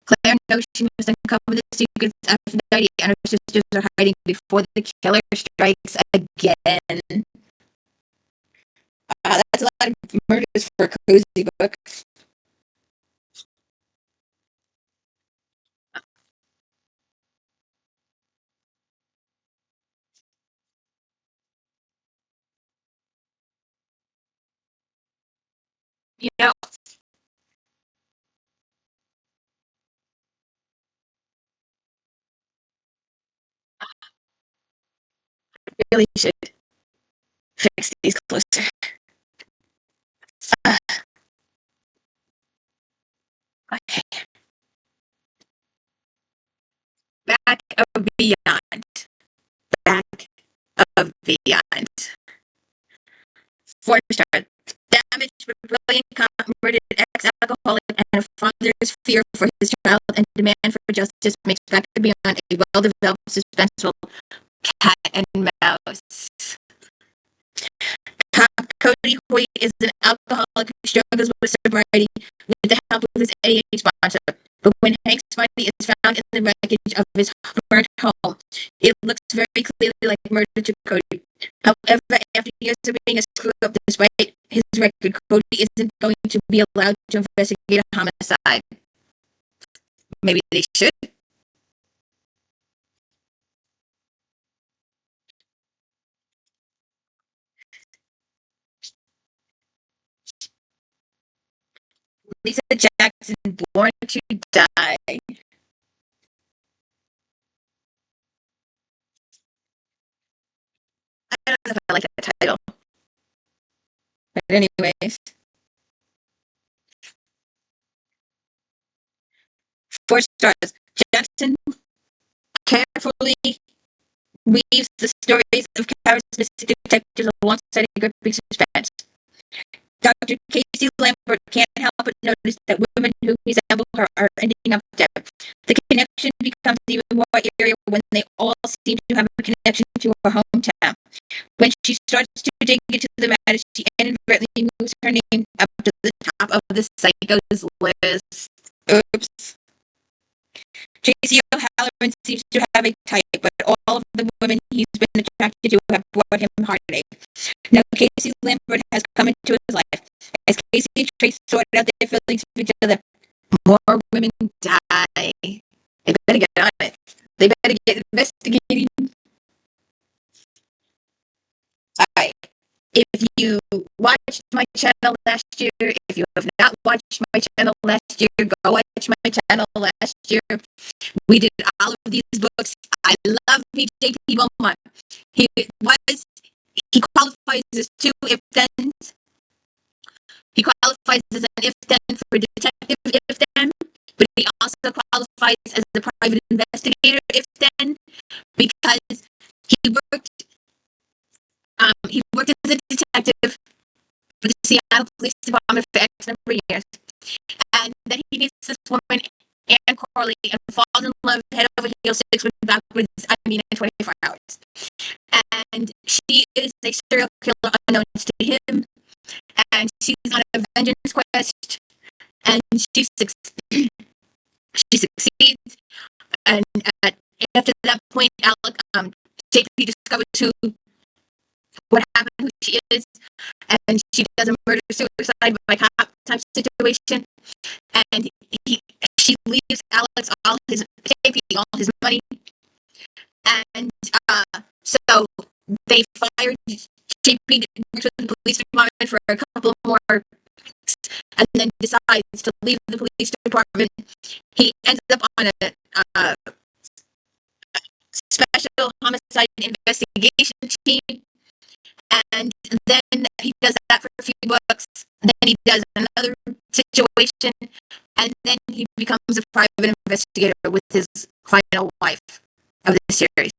Claire knows she must uncover the secrets Aphrodite and her sisters are hiding before the killer strikes again. That's a lot of murders for a cozy book. You know, really should fix these closer. Uh, okay. Back of Beyond. Back of Beyond. Four stars. That savage but brilliant converted ex-alcoholic and a father's fear for his child and demand for justice makes back beyond a well-developed suspenseful cat and mouse. Cody Hoyt is an alcoholic who struggles with sobriety with the help of his AA sponsor. But when Hank's body is found in the wreckage of his burnt home, it looks very clearly like murder to Cody. However, after years of being a screw-up despite his record, Cody isn't going to be allowed to investigate a homicide. Maybe they should. Lisa Jackson, Born to Die. I don't know if I like that title. But anyways. 4 stars. Jackson carefully weaves the stories of charismatic detectives alongside a gripping suspense. Dr. Casey Lambert can't help but notice that women who resemble her are ending up dead. The connection becomes even more eerie when they all seem to have a connection to her hometown. When she starts to dig into the matter, she inadvertently moves her name up to the top of the psycho's list. Oops. Tracy O'Halloran seems to have a type, but all of the women he's been attracted to have brought him heartache. Now Casey Lambert has come into his life. As Casey and Tracy sort out their feelings for each other, more women die. They better get on it. They better get investigating. Alright. If you watched my channel last year, if you have not watched my channel last year, go watch my channel last year. We did all of these books. I love J.P. Beaumont. He qualifies as 2 if-thens. He qualifies as an if-then for detective if-then, but he also qualifies as a private investigator if-then because he worked as a detective for the Seattle Police Department for X number of years, and then he meets this woman, Anne Corley, and falls in love head over heels, 6 weeks backwards, in 24 hours. And she is a serial killer unknown to him, and she's on a vengeance quest, and she succeeds, and after that point, JP discovers what happened, who she is, and she does a murder-suicide by cop type situation, and she leaves Alex all his money, and so they fired JP, works with the police department for a couple more weeks, and then decides to leave the police department. He ends up on a special homicide investigation team, and then he does that for a few books, then he does another situation, and then he becomes a private investigator with his final wife of the series.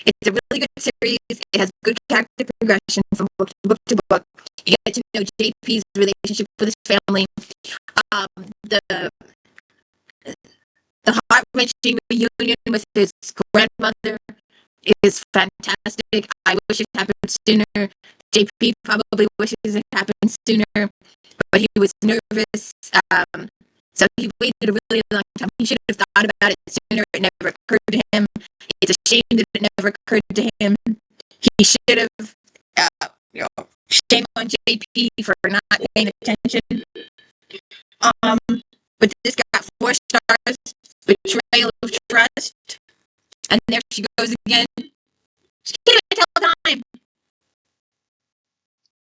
It's a really good series. It has good character progression from book to book to book. You get to know JP's relationship with his family. The heart-wrenching reunion with his grandmother is fantastic. I wish it happened sooner. JP probably wishes it happened sooner, but he was nervous, so he waited a really long time. He should have thought about it sooner. It never occurred to him. It's a shame that it never occurred to him. He should have, shame on JP for not paying attention. But this got 4 stars, Betrayal of Trust, and there she goes again. She can't even tell time.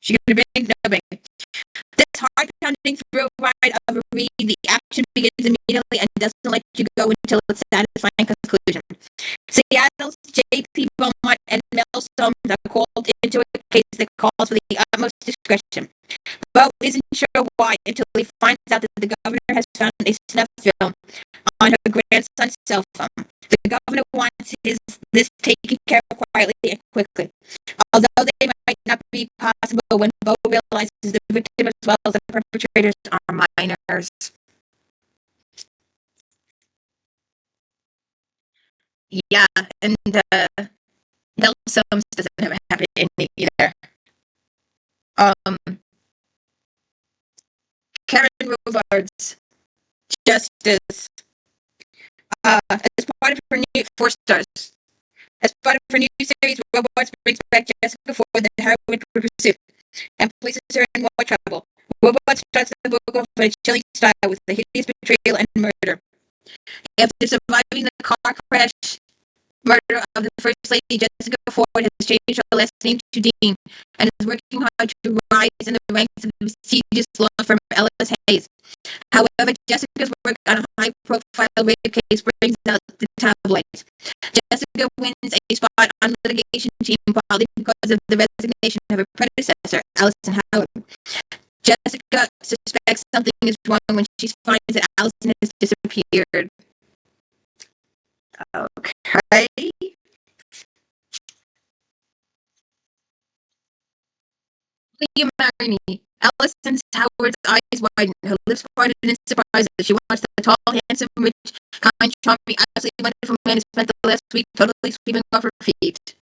She could have been dubbing. This hard-pounding thrill ride of a read, the action begins immediately and doesn't let you go until its satisfying conclusion. Seattle's J.P. Beaumont and Mel Soames are called into a case that calls for the utmost discretion. Bo isn't sure why until he finds out that the governor has found a snuff film on her grandson's cell phone. The governor wants this taken care of quietly and quickly. Although they might not be possible when Bo realizes the victim as well as the perpetrators are minors. Yeah, and Nelson doesn't have a happy ending either. Karen Robards Justice, as part of her new 4 stars. As part of her new series, Robards brings back Jessica Ford, the heroine for pursuit, and places her in more trouble. Robards starts the book off in a chilling style with a hideous betrayal and murder. After surviving the car crash murder of the First Lady, Jessica Ford has changed her last name to Dean and is working hard to rise in the ranks of the prestigious law firm Ellis Hayes. However, Jessica's work on a high-profile rape case brings out the tabloids. Jessica wins a spot on the litigation team partly because of the resignation of her predecessor, Alison Howard. Jessica suspects something is wrong when she finds that Alison has disappeared. Okay. William Irony. Alison Howard's eyes widen, her lips parted in surprise as she watched the tall, handsome, rich, kind, charming, absolutely wonderful man who spent the last week totally sweeping off her feet.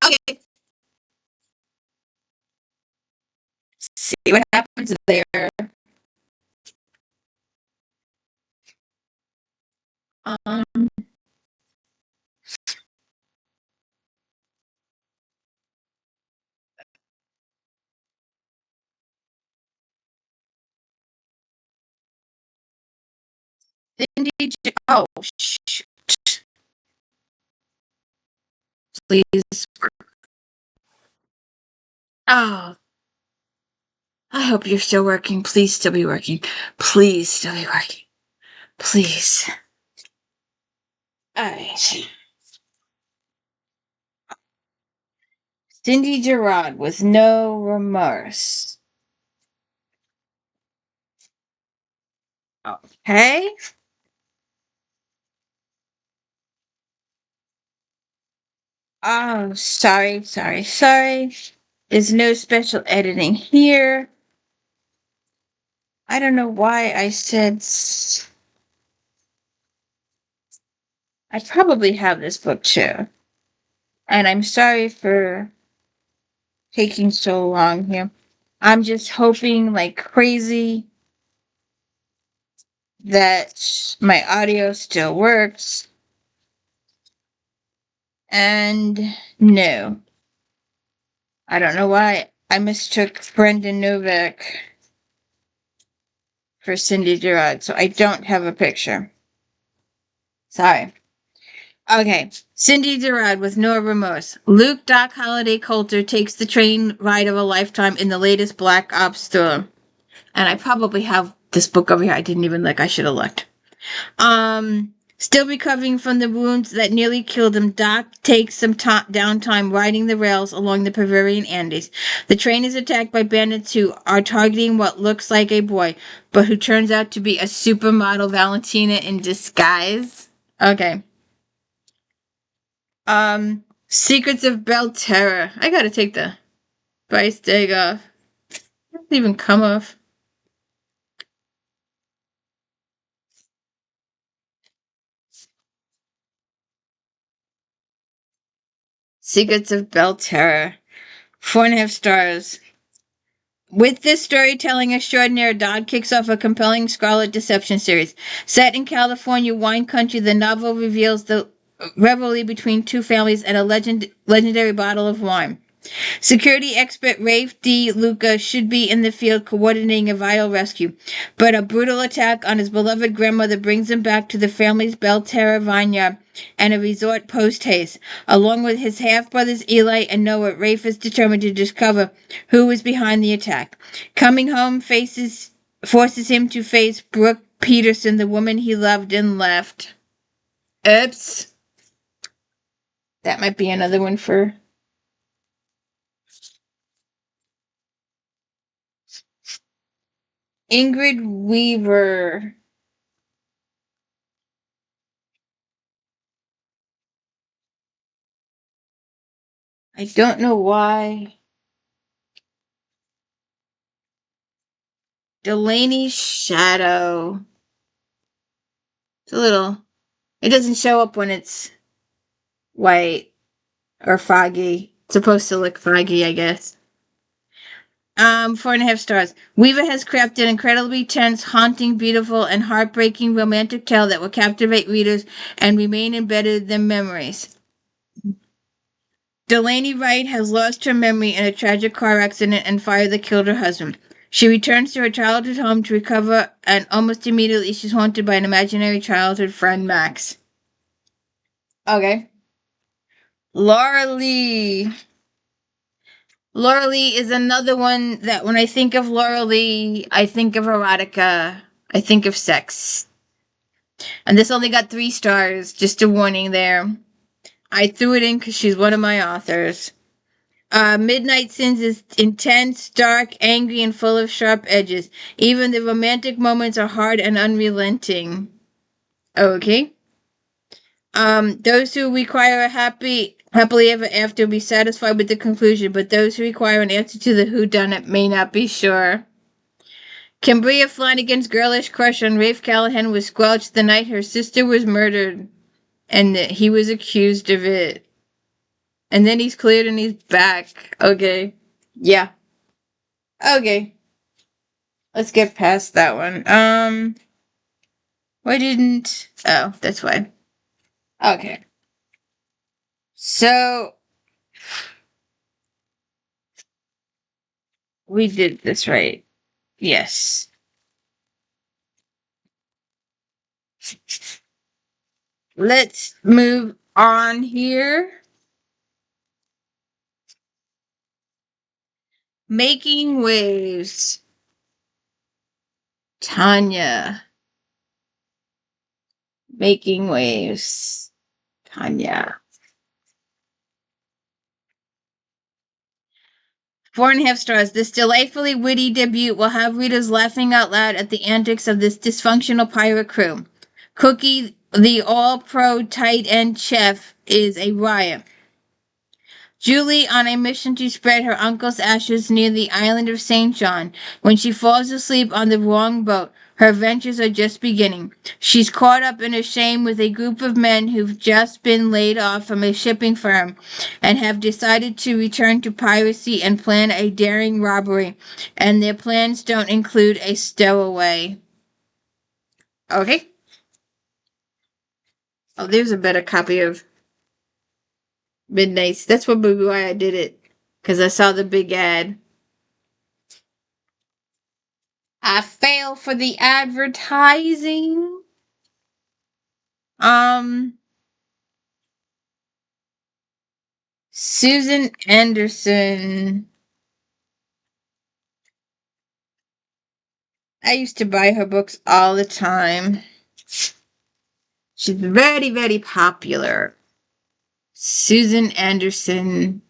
Okay. See what happens there. Um, Cindy, oh, shh, please. Oh, I hope you're still working. Please still be working. Please still be working. Please. All right. Cindy Gerard with no remorse. Okay. Oh, sorry. There's no special editing here. I don't know why I said. I probably have this book too. And I'm sorry for taking so long here. I'm just hoping like crazy that my audio still works. And no, I don't know why I mistook Brendan Novak for Cindy Gerard, so I don't have a picture. Sorry. Okay, Cindy Gerard with no remorse. Luke Doc Holliday Coulter takes the train ride of a lifetime in the latest Black Ops thriller. And I probably have this book over here. I didn't even look. I should have looked. Still recovering from the wounds that nearly killed him, Doc takes some downtime riding the rails along the Bavarian Andes. The train is attacked by bandits who are targeting what looks like a boy, but who turns out to be a supermodel Valentina in disguise. Okay. Secrets of Belterra. I gotta take the price tag off. It doesn't even come off. Secrets of Belterra. 4.5 stars. With this storytelling extraordinaire, Dodd kicks off a compelling Scarlet Deception series. Set in California wine country, the novel reveals the rivalry between two families and a legendary bottle of wine. Security expert Rafe D. Luca should be in the field coordinating a vital rescue, but a brutal attack on his beloved grandmother brings him back to the family's Belterra vineyard and a resort post-haste. Along with his half-brothers Eli and Noah, Rafe is determined to discover who is behind the attack. Coming home forces him to face Brooke Peterson, the woman he loved and left. Oops. That might be another one for Ingrid Weaver. I don't know why Delaney's shadow. It's a little. It doesn't show up when it's white or foggy. It's supposed to look foggy, I guess. 4.5 stars. Weaver has crafted an incredibly tense, haunting, beautiful, and heartbreaking romantic tale that will captivate readers and remain embedded in their memories. Delaney Wright has lost her memory in a tragic car accident and fire that killed her husband. She returns to her childhood home to recover, and almost immediately she's haunted by an imaginary childhood friend, Max. Okay. Laura Lee. Laura Lee is another one that when I think of Laura Lee, I think of erotica. I think of sex. And this only got 3 stars, just a warning there. I threw it in because she's one of my authors. Midnight Sins is intense, dark, angry, and full of sharp edges. Even the romantic moments are hard and unrelenting. Okay. Those who require a happily ever after will be satisfied with the conclusion, but those who require an answer to the whodunit may not be sure. Cambria Flanagan's girlish crush on Rafe Callahan was squelched the night her sister was murdered, and he was accused of it. And then he's cleared and he's back. Okay. Yeah. Okay. Let's get past that one. Why didn't... Oh, that's why. Okay. So, we did this right. Yes. Let's move on here. Making Waves. Tanya. Making Waves. Tanya. 4.5 stars. This delightfully witty debut will have readers laughing out loud at the antics of this dysfunctional pirate crew. Cookie, the all-pro tight end chef, is a riot. Julie, on a mission to spread her uncle's ashes near the island of St. John, when she falls asleep on the wrong boat, her adventures are just beginning. She's caught up in a shame with a group of men who've just been laid off from a shipping firm and have decided to return to piracy and plan a daring robbery, and their plans don't include a stowaway. Okay. Oh, there's a better copy of Midnight's. That's probably why I did it, because I saw the big ad. I fail for the advertising. Susan Anderson. I used to buy her books all the time. She's very, very popular. Susan Anderson.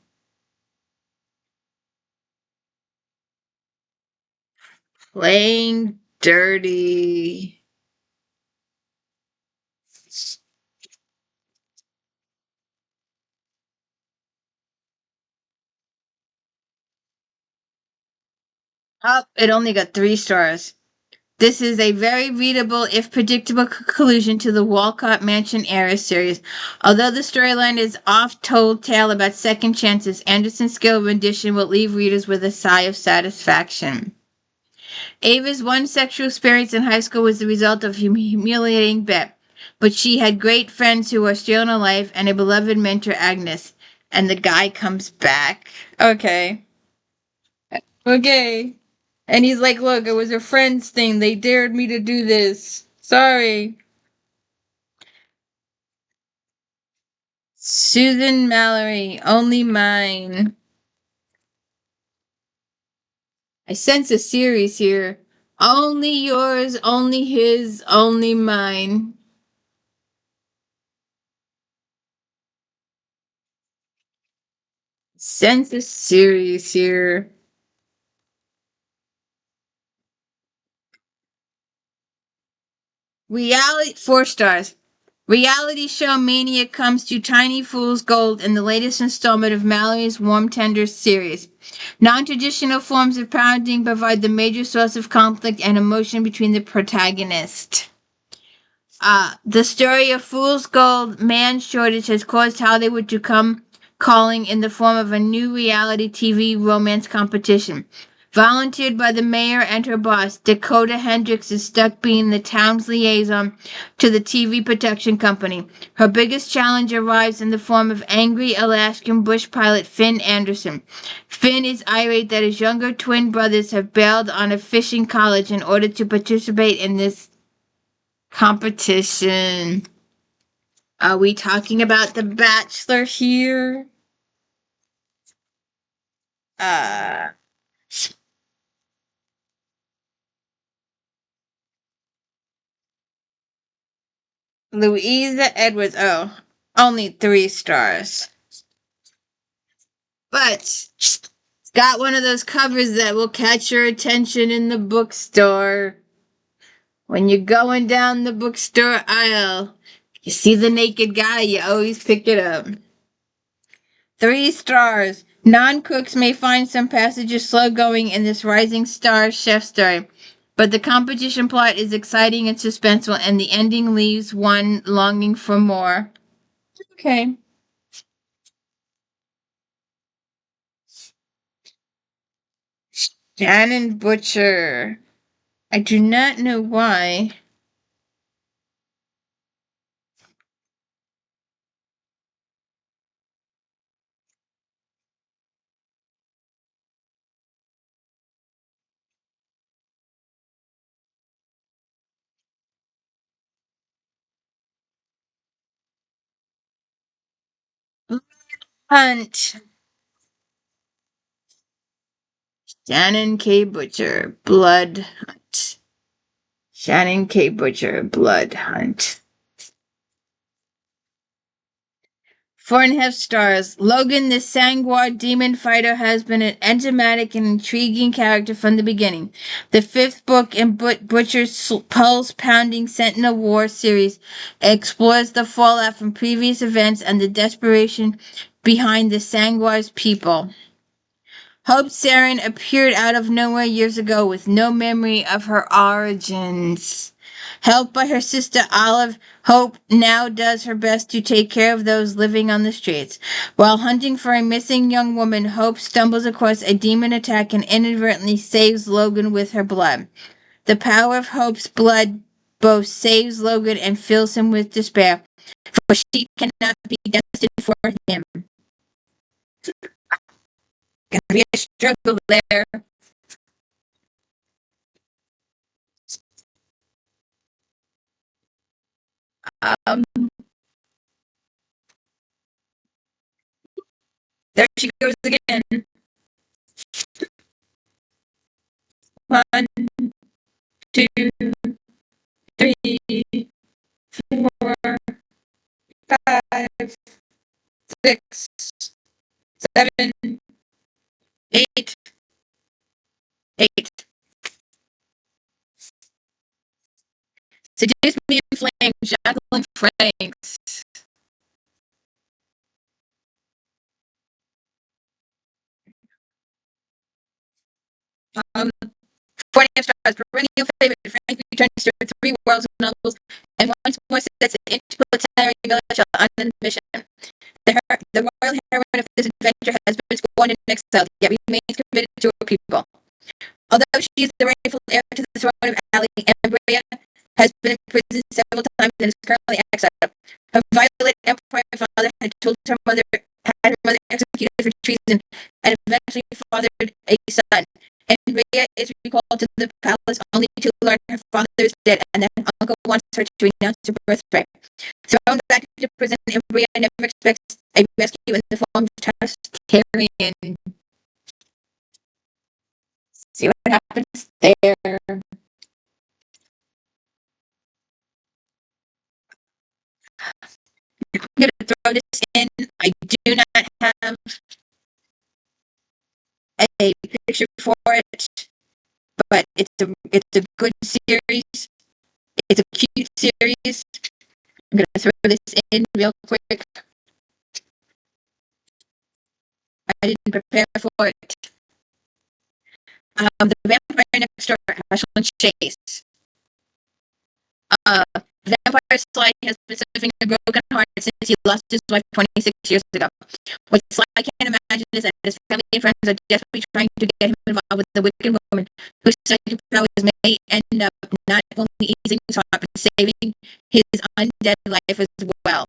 Playing dirty. Oh, it only got 3 stars. This is a very readable, if predictable, conclusion to the Walcott Mansion Heiress series. Although the storyline is oft-told tale about second chances, Anderson's skill rendition will leave readers with a sigh of satisfaction. Ava's one sexual experience in high school was the result of a humiliating bet, but she had great friends who were still in her life and a beloved mentor, Agnes. And the guy comes back. Okay. Okay. And he's like, look, it was a friend's thing. They dared me to do this. Sorry. Susan Mallory, only mine. I sense a series here. Only yours, only his, only mine. Sense a series here. Reality, 4 stars. Reality show mania comes to Tiny Fool's Gold in the latest installment of Mallory's Warm Tender series. Non-traditional forms of parenting provide the major source of conflict and emotion between the protagonists. The story of Fool's Gold man shortage has caused Hollywood to come calling in the form of a new reality TV romance competition. Volunteered by the mayor and her boss, Dakota Hendricks is stuck being the town's liaison to the TV production company. Her biggest challenge arrives in the form of angry Alaskan bush pilot Finn Anderson. Finn is irate that his younger twin brothers have bailed on a fishing college in order to participate in this competition. Are we talking about The Bachelor here? Uh, Louisa Edwards. Oh, only 3 stars. But it's got one of those covers that will catch your attention in the bookstore. When you're going down the bookstore aisle, you see the naked guy, you always pick it up. 3 stars. Non-cooks may find some passages slow going in this rising star chef story, but the competition plot is exciting and suspenseful, and the ending leaves one longing for more. Okay. Shannon Butcher. I do not know why. Hunt. Shannon K. Butcher. Blood Hunt. Shannon K. Butcher. Blood Hunt. 4.5 stars. Logan, the Sangwar demon fighter, has been an enigmatic and intriguing character from the beginning. The 5th book in Butcher's pulse-pounding Sentinel War series explores the fallout from previous events and the desperation behind the Sangwar's people. Hope Saren appeared out of nowhere years ago with no memory of her origins. Helped by her sister Olive, Hope now does her best to take care of those living on the streets. While hunting for a missing young woman, Hope stumbles across a demon attack and inadvertently saves Logan with her blood. The power of Hope's blood both saves Logan and fills him with despair, for she cannot be destined for him. Gonna be a struggle there. Um, there she goes again. 1, 2, 3, 4, 5, 6, 7, 8, 8. Seduce me in flames, Jacqueline Franks. 4.5 stars. Perennial favorite. Frank returns to 3 worlds of novels and once more sets an interplanetary village on a mission. The royal heroine of this adventure has been scorned and exiled, yet remains committed to her people. Although she is the rightful heir to the throne of Ali, Ambria has been imprisoned several times and is currently exiled. Her violent empire father had her mother executed for treason and eventually fathered a son. And Rhea is recalled to the palace only to learn her father is dead and that her uncle wants her to renounce her birthright. Thrown back into prison, Rhea never expects a rescue in the form of Targaryen. See what happens there. I'm going to throw this in. I do not have a picture for it, but it's a good series. It's a cute series. I'm gonna throw this in real quick. I didn't prepare for it. The Vampire Next Door, Ashland Chase. The Vampire Sly has been suffering a broken heart since he lost his wife 26 years ago. What Sly can't imagine is that his family and friends are desperately trying to get him involved with the wicked woman whose psychic powers may end up not only easing his heart but saving his undead life as well.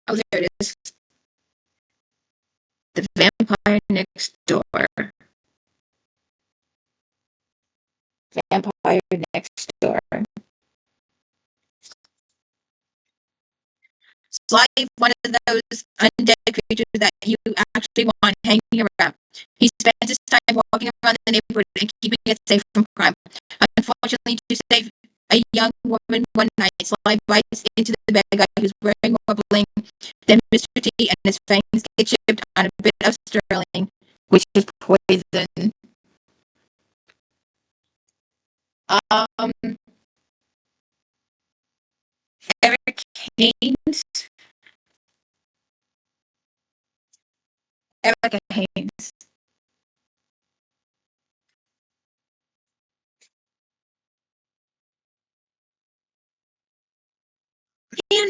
Oh, there it is. The Vampire Next Door. Vampire Next Door. Sly, one of those undead creatures that you actually want hanging around. He spends his time walking around the neighborhood and keeping it safe from crime. Unfortunately, to save a young woman one night, Sly bites into the bad guy who's wearing more bling than Mr. T, and his fangs get chipped on a bit of sterling, which is poison. Eric Haynes. Erica Haynes. Man,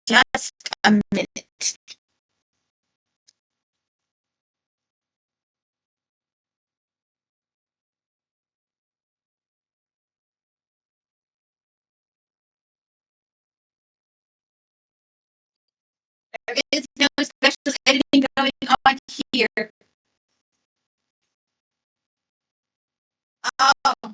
just a minute. There is no special editing going on here. Oh,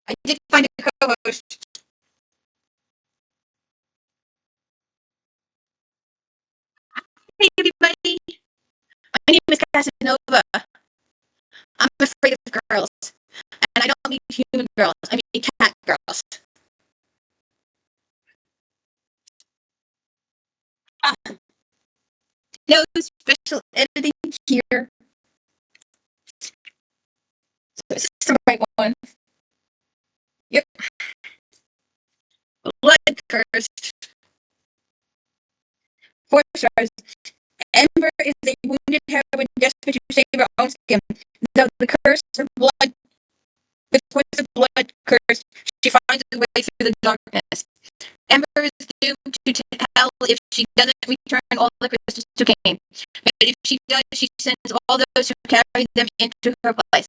I did find a co-host. Hey, everybody. My name is Casanova. I'm afraid of girls. And I don't mean human girls. I mean cat girls. Ah, no special editing here. So this is the right one. Yep. Blood cursed. 4 stars. Ember is a wounded heroine desperate to save her own skin. Though the curse of blood, with poison blood curse, she finds a way through the darkness. Ember is doomed to hell if she doesn't return all the crystals to Cain. But if she does, she sends all those who carry them into her place.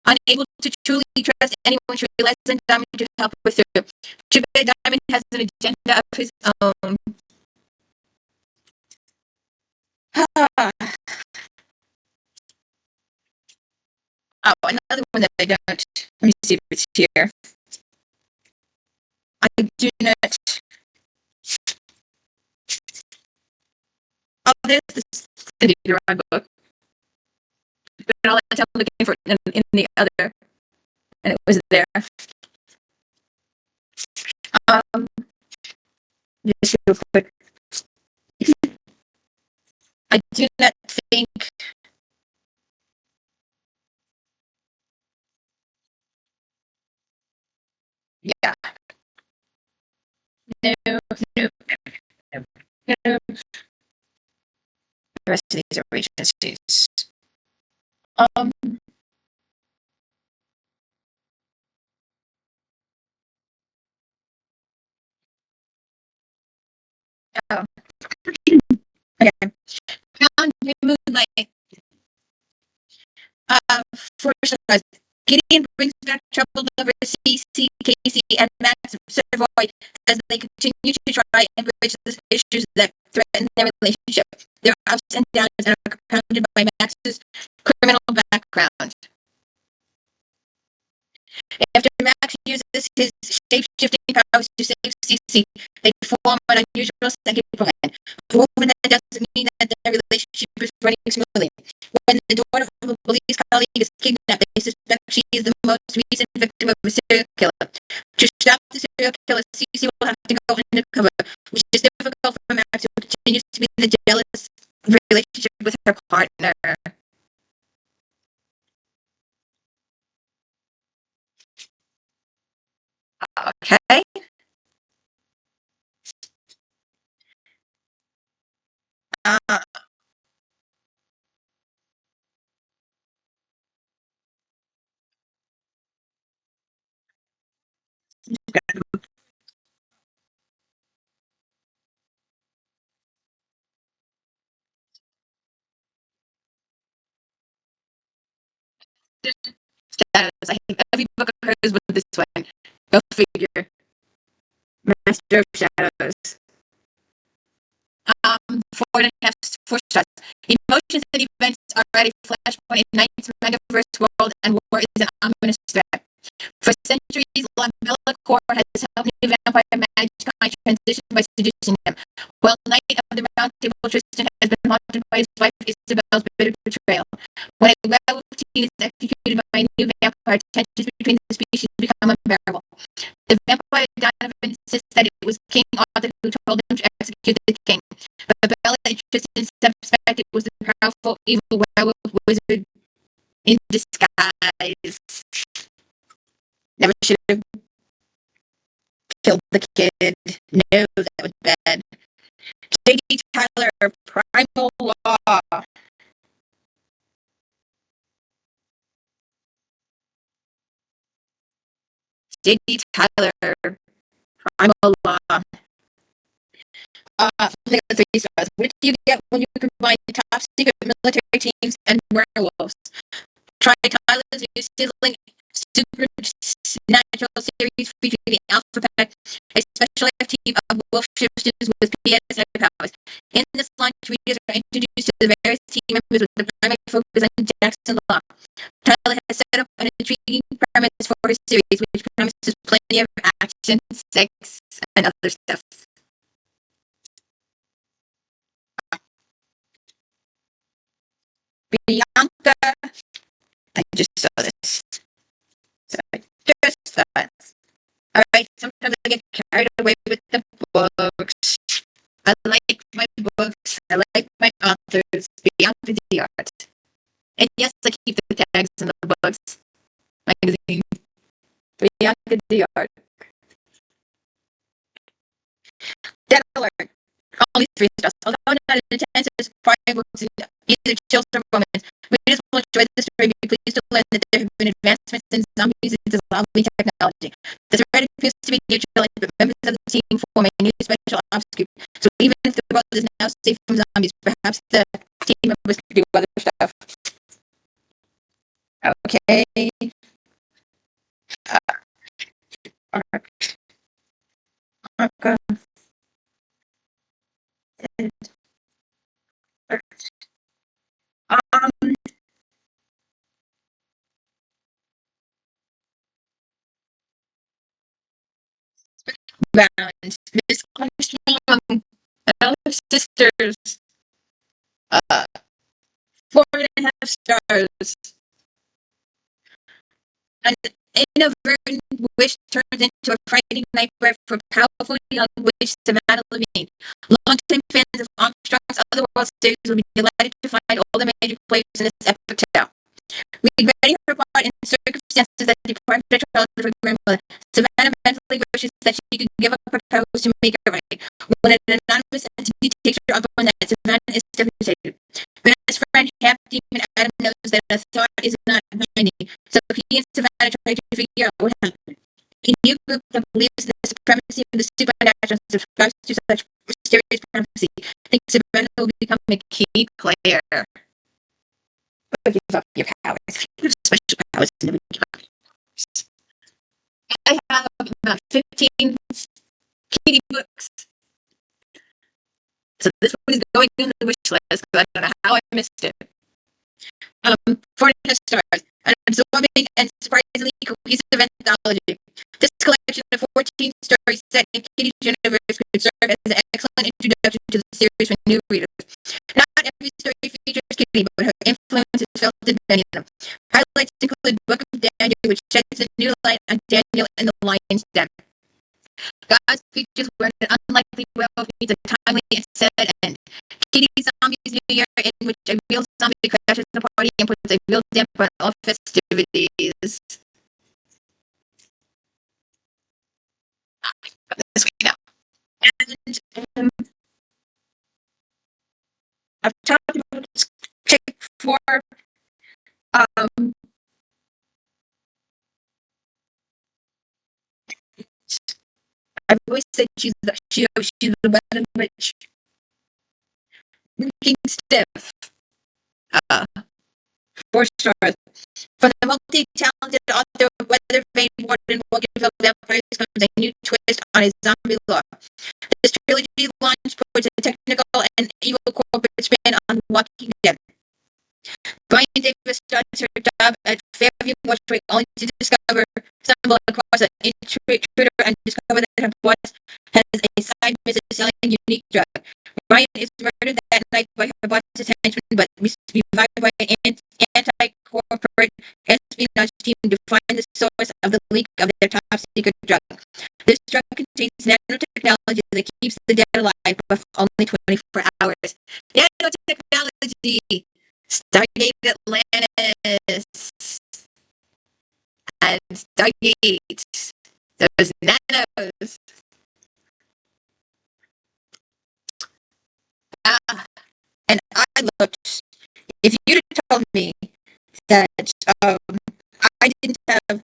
Unable to truly trust anyone, she relies on Diamond to help her through. Too bad Diamond has an agenda of his own. Oh, another one that I don't. Let me see if it's here. I do not. Oh, there's this Cindy Gerard book. But I'll let I'm looking for it in the other. And it was there. Just real quick. I do not think. Yeah. No, no, no, no. The rest of these are regencies. Um, oh. Okay. Found New Moonlight. For stars. Gideon brings back troubled lovers CC, Casey, and Max Savoy as they continue to try and bridge the issues that threaten their relationship. Their ups and downs are compounded by Max's criminal background. After Max uses his shape-shifting powers to save Cece. They form an unusual second plan. However, that doesn't mean that their relationship is running smoothly. When the daughter of a police colleague is kidnapped, they suspect she is the most recent victim of a serial killer. To stop the serial killer, Cece will have to go undercover, which is difficult for Max, who continues to be in the jealous relationship with her partner. Okay. Uh, Shadows. I think every book of hers was this one. Go figure. Master of Shadows. 4.5 shots. Emotions and events are at a flashpoint in Knight's metaverse world, and war is an ominous threat. For centuries, La Bellecour has helped new vampire mankind transition by seducing them, while Knight of the Round Table Tristan has been haunted by his wife Isabel's bitter betrayal. When a werewolf teen is executed by a new vampire, tensions between the species become unbearable. The vampire Donovan insists that it was King Arthur who told him to execute the king, but Bella and Tristan suspect it was the powerful evil werewolf wizard in disguise. Never should have killed the kid. No, that was bad. J.D. Tyler, Primal Law. J.D. Tyler, Primal Law. Think of 3 stars. What do you get when you combine top secret military teams and werewolves? Try Tyler's new sizzling supernatural series featuring the Alpha Pack, a special life team of wolf shifters with PSI powers. In this launch, readers are introduced to the various team members with the primary focus on Jackson Locke. Tyler has set up an intriguing premise for his series, which promises plenty of action, sex, and other stuff. Bianca, I just saw this. So I just thought, all right, sometimes I get carried away with the books. I like my books. I like my authors. Bianca the art. And yes, I keep the tags in the books. Magazine. Bianca the art. Dead alert. Only 3 stars. Although not intense as prior books in either chills or romance, readers will enjoy the story. Be pleased to learn that there have been advancements in zombies and zombie technology. The threat appears to be neutralized, but members of the team form a new special ops group. So even if the world is now safe from zombies, perhaps the team members could do other stuff. Okay. Okay. Um, balance. Misunderstanding among elder sisters. Uh, 4.5 stars. An inadvertent wish turns into a frightening nightmare for powerful young witch Savannah Levine. Longtime fans of Armstrong's Otherworld series will be delighted to find all the major players in this epic tale. Regretting her part in circumstances that deprived her child of her grandmother, Savannah mentally wishes that she could give up her powers to make it right. When an anonymous entity takes her up on that, Savannah is devastated. Savannah's friend, half demon Adam, knows that a thought is not binding, so he and Savannah try to figure out what happened. A new group that believes in the supremacy of the supernatural subscribes to such mysterious prophecy thinks Savannah will become a key player. But give up your powers. You have special powers and never give up. I have about 15 kitty books. So this one is going in the wish list because I don't know how I missed it. 4.5 stars. An absorbing and surprisingly cohesive anthology. This collection of 14 stories set in Kitty's universe could serve as an excellent introduction to the series for new readers. Not every story features Kitty, but her influence is felt in many of them. Highlights include Book of Daniel, which sheds a new light on Daniel and the Lion's Den. God's creatures were an unlikely werewolf meets a timely and sad end. Kitty's Zombies New Year, in which a real zombie crashes the party and puts a real damper on all festivities. This way now. And I've talked about chick for I've always said she's the better witch. Looking stiff. 4 stars. From the multi-talented author of Weather Vane Warden Walkenfeld Vampires comes a new twist on his zombie lore. This trilogy launch puts a technical and evil corporate spin on Walking Dead. Brian Davis starts her job at Fairview Mortuary only to stumble across an intruder and discover that her boss has a side business selling a unique drug. Brian is murdered that night by her boss's henchmen, but revived by an anti-corporate espionage team to find the source of the leak of their top-secret drug. This drug contains nanotechnology that keeps the dead alive for only 24 hours. Nanotechnology! Stargate Atlantis! And Stargate! Those nanos! And I looked. If you'd have told me that I didn't have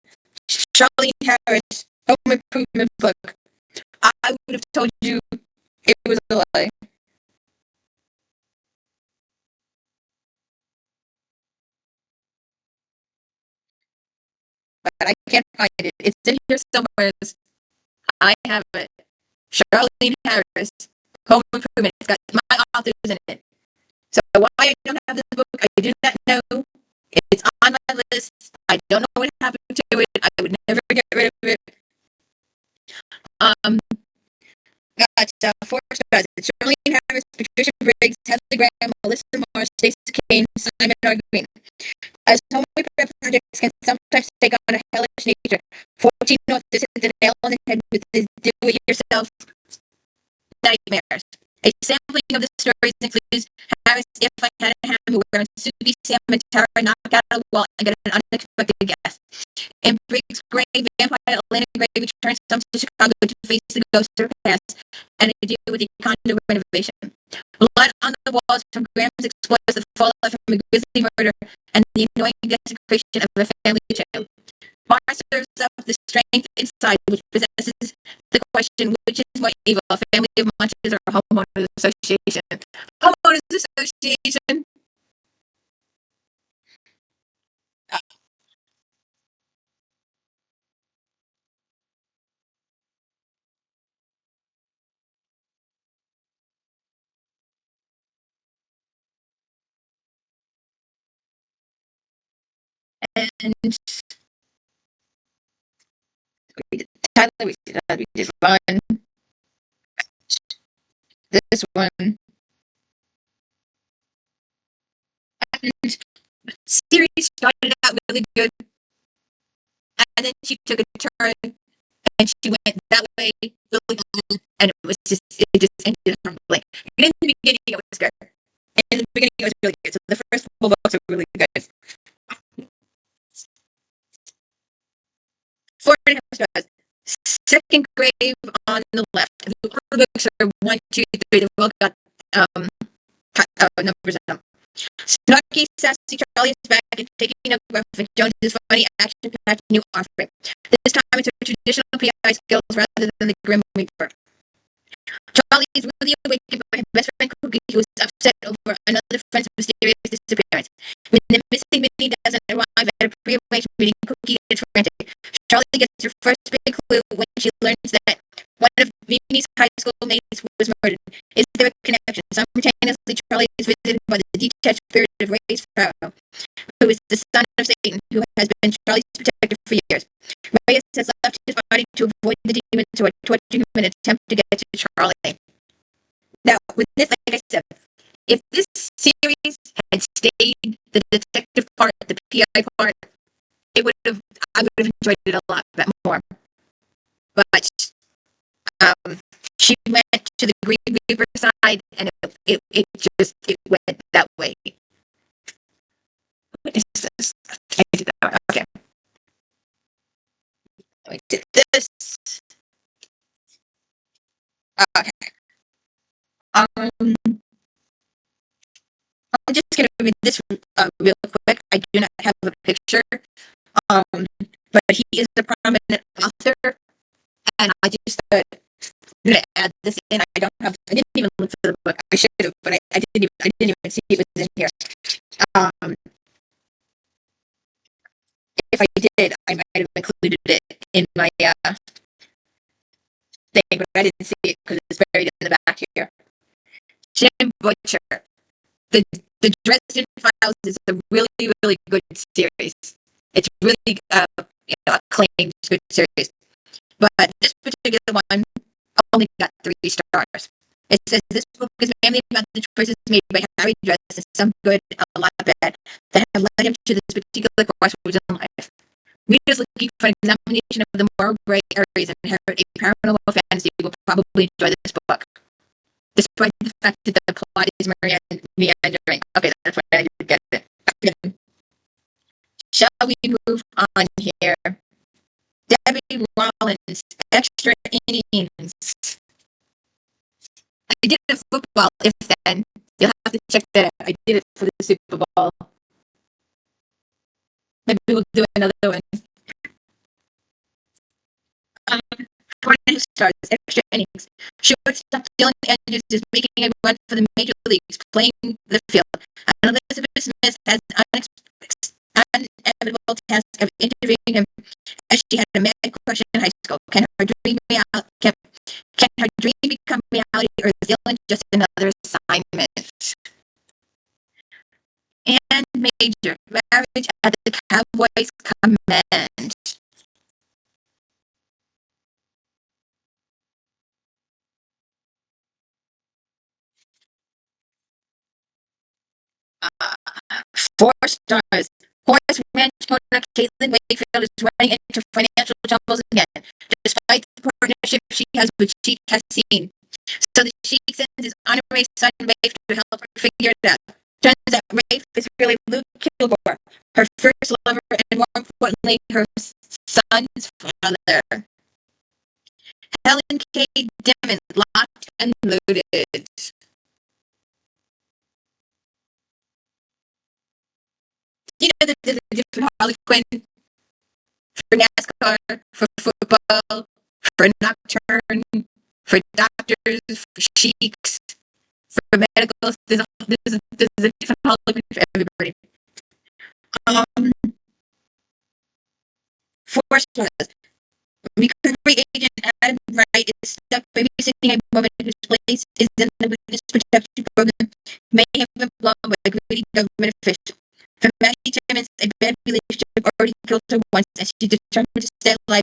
Charlene Harris' Home Improvement book, I would have told you it was a lie. But I can't find it. It's in here somewhere. I have it. Charlene Harris, Home Improvement. It's got my authors in it. So why I don't have this book, I do not know. It's on my list. I don't know what happened to it. I would never get rid of it. Got 4 stars. It's Charlene Harris, Patricia Briggs, Heather Graham, Melissa Moore, Stacey Kane, Simon R. Green. As homemade projects can sometimes take on a hellish nature, 14 authors hit the nail on the head with the do-it-yourself nightmares. A sampling of the stories includes Harris, If I Had a Hammer, where Suki, Sam, and Tara knock out a wall and get an unexpected guest. In Briggs' Gray, vampire Elena Gray returns to Chicago to face the ghost of her past and to deal with the condo renovation. Blood on the walls from Graham's explores the fallout from a grisly murder and the annoying desecration of a family tomb. Mars serves up the strength inside, which possesses the question, which is more evil, a family of monsters or a homeowners association? Homeowners association! And Tyler, we just run this one. And series started out really good, and then she took a turn, and she went that way really good, and it just ended horribly. In the beginning, it was good. In the beginning, it was really good. So the first 4 books are really good. 4.5 stars. Second grave on the left. The books are 1, 2, 3. They've all got numbers in them. Snarky, sassy Charlie is back and taking a graphic Jones's funny action-packed new offering. This time it's her traditional PI skills rather than the Grim Reaper. Charlie is really awakened by her best friend Cookie, who is upset over another friend's mysterious disappearance. When the missing Minnie doesn't arrive at a pre-arranged meeting, Cookie gets frantic. Charlie gets her first big clue when she learns that one of Minnie's high school mates was murdered. Is there a connection? Simultaneously, Charlie is visited by the detached spirit of Ray Sparrow, who is the son of Satan, who has been Charlie's protector for years. Reyes has left his body to avoid the demons who are torturing him in an attempt to get to Charlie. Now, with this, like I said, if this series had stayed the detective part, the PI part, I would have enjoyed it a lot more. But she went to the Green Reaper side, and it went that way. What is this? I did that one. Okay. I did this. Okay. I'm just gonna read this real quick. I do not have a picture. But he is a prominent author, and I just thought I'm gonna add this in. I didn't even look for the book. I should have, but I didn't even see it was in here. If I did, I might have included it in my thing, but I didn't see it because it's buried in the back here. Jim Butcher. The Dresden Files is a really, really good series. It's really acclaimed good series. But this particular one only got 3 stars. It says this book is mainly about the choices made by Harry Dresden, some good, a lot bad, that have led him to this particular crossroads in life. Readers looking for an examination of the moral gray areas inherent in paranormal fantasy will probably enjoy this book, despite the fact that the plot is meandering. Okay, that's why I didn't get it. Okay. Shall we move on here? Debbie Rollins, extra innings. I did a football, if then. You'll have to check that out. I did it for the Super Bowl. Maybe we'll do another one. 20 stars, extra innings. Shortstop Dylan Andrews is making a run for the major leagues, playing the field. And Elizabeth Smith has an inevitable task of interviewing him as she had a mad crush in high school. Can her dream become reality, or is Dylan just another assignment? And Major, Marriage at the Cowboys Command. Four stars. Horace Ranch owner Caitlin Wakefield is running into financial troubles again, despite the partnership she has with Sheik Hassin. So the Sheik sends his honorary son Rafe to help her figure it out. Turns out Rafe is really Luke Kilgore, her first lover, and more importantly, her son's father. Helen K. Devon, locked and loaded. You know, there's a different Harley Quinn for NASCAR, for football, for Nocturne, for doctors, for sheiks, for medical. There's a different Harley Quinn for everybody. 4 stars. Recovery agent Adam Wright is stuck babysitting a woman whose place is in the witness protection program, may have been blown by a greedy government official. For Maggie Timmons, a bad relationship already killed her once, and she's determined to stay alive,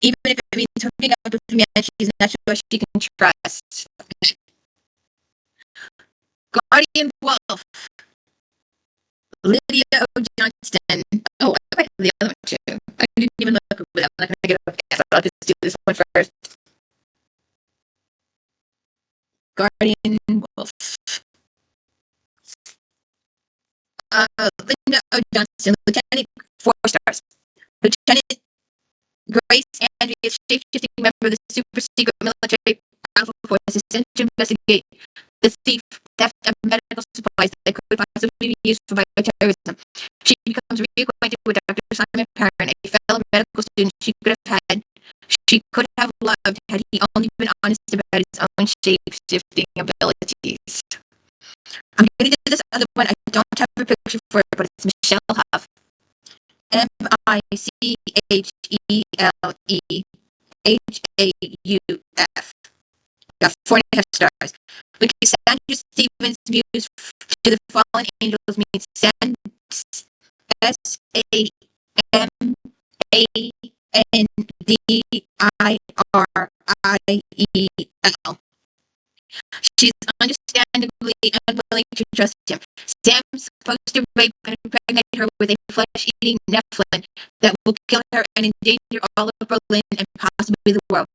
even if it means hooking up with a man she's not sure she can trust. Guardian Wolf. Lydia O. Johnston. Oh, I read the other one too. I didn't even look at them. I'm not going to get up yet, so I'll just do this one first. Guardian Wolf. Linda O. Johnston, Lieutenant, 4 stars. Lieutenant Grace Andrews, shape-shifting member of the super secret military Alpha Force, is sent to investigate the theft of medical supplies that could possibly be used for bioterrorism. She becomes reacquainted with Dr. Simon Perrin, a fellow medical student she could have loved had he only been honest about his own shape-shifting abilities. I'm going to do this other one. I don't have a picture for it, but it's Michelle Huff. Michellehauff. Got 4.5 stars. When Cassandra Stevens' views to the fallen angels means SAMANDIRIEL. She's understandably unwilling to trust him. Sam's supposed to rape and impregnate her with a flesh-eating Nephilim that will kill her and endanger all of Berlin and possibly the world.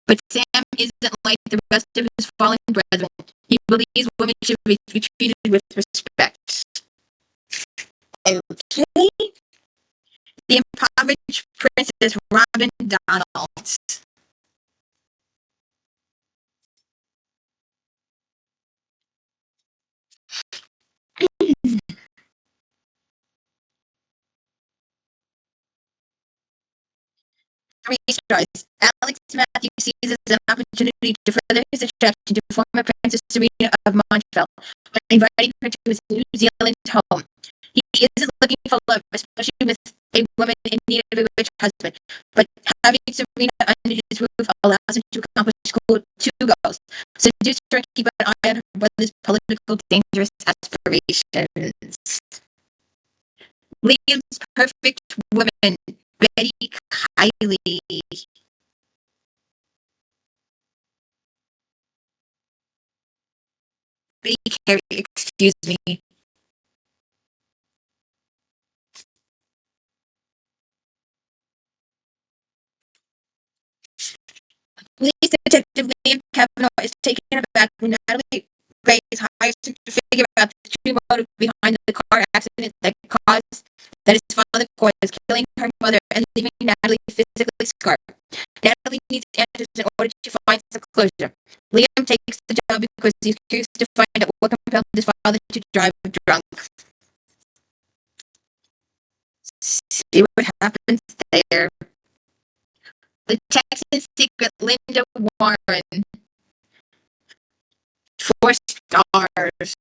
But Sam isn't like the rest of his fallen brethren. He believes women should be treated with respect. Okay. The Impoverished Princess Robin Donald. 3 stars. Alex Matthews sees this as an opportunity to further his attraction to former Princess Serena of Montreal by inviting her to his New Zealand home. He isn't looking for love, especially with a woman in need of a rich husband, but having Serena under his roof allows him to accomplish two goals: seduce her and keep an eye on her brother's political dangerous aspirations. Liam's perfect woman, Betty Kiley. Betty Carey, excuse me. Police Detective Liam Kavanaugh is taken aback when Natalie Gray is hired to figure out the true motive behind the car accident that his father caused, killing her mother and leaving Natalie physically scarred. Natalie needs answers in order to find some closure. Liam takes the job because he's curious to find out what compelled his father to drive drunk. See what happens there. The Texan Secret, Linda Warren. 4 stars.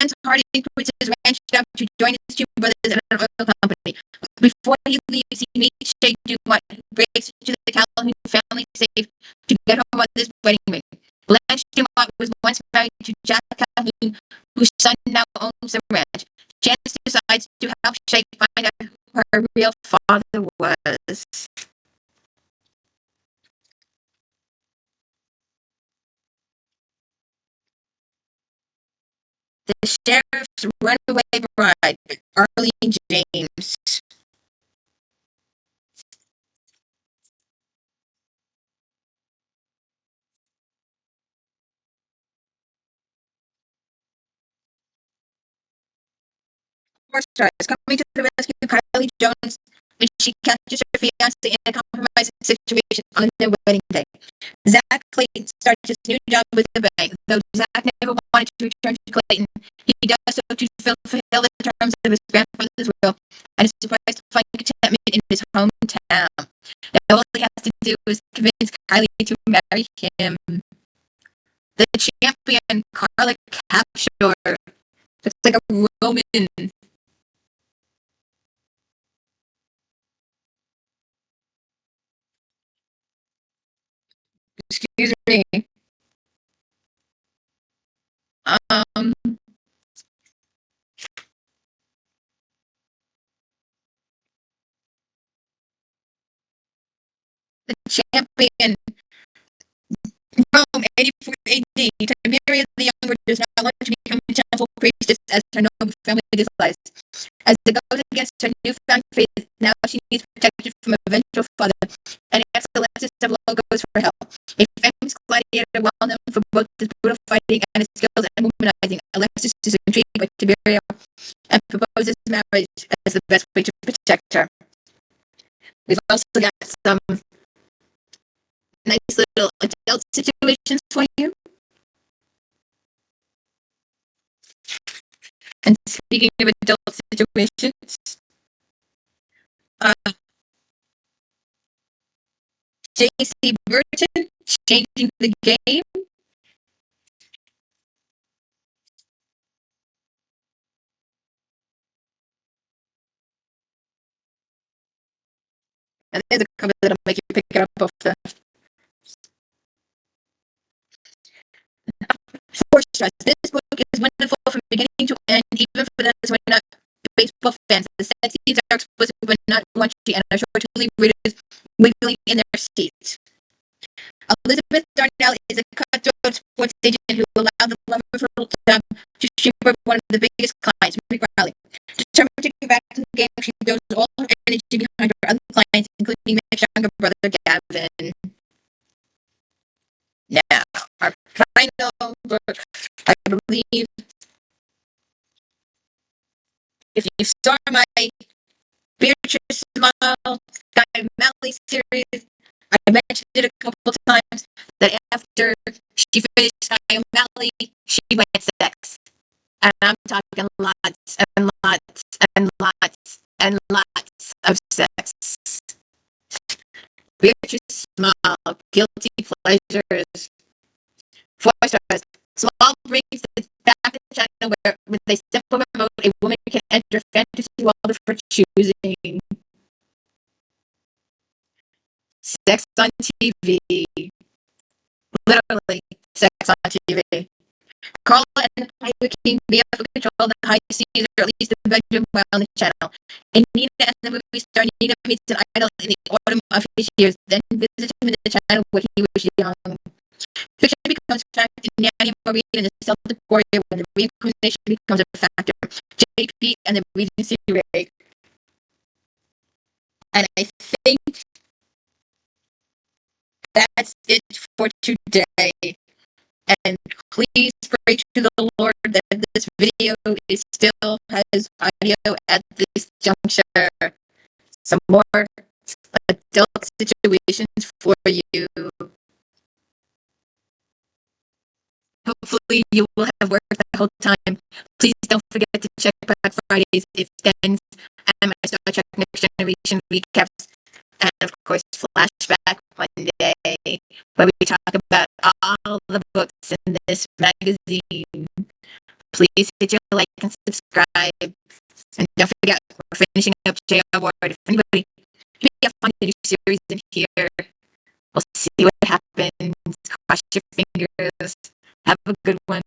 Hans Harding quits his ranch job to join his 2 brothers at an oil company. Before he leaves, he meets Shay Dumont, who breaks into the Calhoun family safe to get her mother's wedding ring. Blanche Dumont was once married to Jack Calhoun, whose son now owns the ranch. Janice decides to help Shay find out who her real father was. The Sheriff's Runaway Bride, Arlene James. Stars coming to the rescue Kylie Jones when she catches her fiance in a compromising situation on their wedding day. Zach Clayton starts his new job with the bank, though Zach never wanted to return to Clayton. He does so to fulfill the terms of his grandfather's will and is surprised to find contentment in his hometown. Now all he has to do is convince Kylie to marry him. The champion, Carla Capshore, looks like a Roman. Excuse me. Um, the champion, Rome, 84 AD. Tiberius the Younger does not want to become a temple priestess as her noble family desires. As it goes against her newfound faith, now she needs protection from a vengeful father, and asks Alexis of Logos for help. A famous gladiator well known for both his brutal fighting and his skills at womanizing, Alexis is intrigued by Tiberius and proposes marriage as the best way to protect her. We've also got some nice little adult situations for you. And speaking of adult situations, uh, J.C. Burton, Changing the Game. And there's a cover that'll make you pick it up off the This book is wonderful from beginning to end, even for those who are not baseball fans. The set scenes are explicit but not raunchy and are sure to leave readers wiggling in their seats. Elizabeth Darnell is a cutthroat sports agent who allowed the love of her job to shepherd one of the biggest clients, Rick Riley. Determined to get back to the game, she throws all her energy behind her other clients, including Mick's younger brother, Gavin. Now, our final book, I believe, if you saw my Beatrice Smile, Sky Malley series, I mentioned it a couple times that after she finished Sky O'Malley, she went sex. And I'm talking lots and lots and lots and lots of sex. Beatrice Small, Guilty Pleasures. 4 stars. Small brings the back to China where with a simple remote, a woman can enter fantasy world of her choosing. Sex on TV. Literally, sex on TV. Carla and the pirate king be out of control of the high seas, or at least the bedroom while on the channel. And Nina and the movie star Nina meets an idol in the autumn of his years, then visits him in the channel when he was young. Fiction becomes fact in Nanny Marie and the Celtic Warrior when the reincarnation becomes a factor. JP and the Regency Rig. And I think that's it for today. And please pray to the Lord that this video still has audio at this juncture. Some more adult situations for you. Hopefully you will have worked the whole time. Please don't forget to check back Fridays if Dan's and my Star Trek Next Generation recaps. And of course, Flashback Monday, where we talk about all the books in this magazine. Please hit your like and subscribe. And don't forget, we're finishing up J.R. Ward. If anybody find a new series in here, we'll see what happens. Cross your fingers. Have a good one.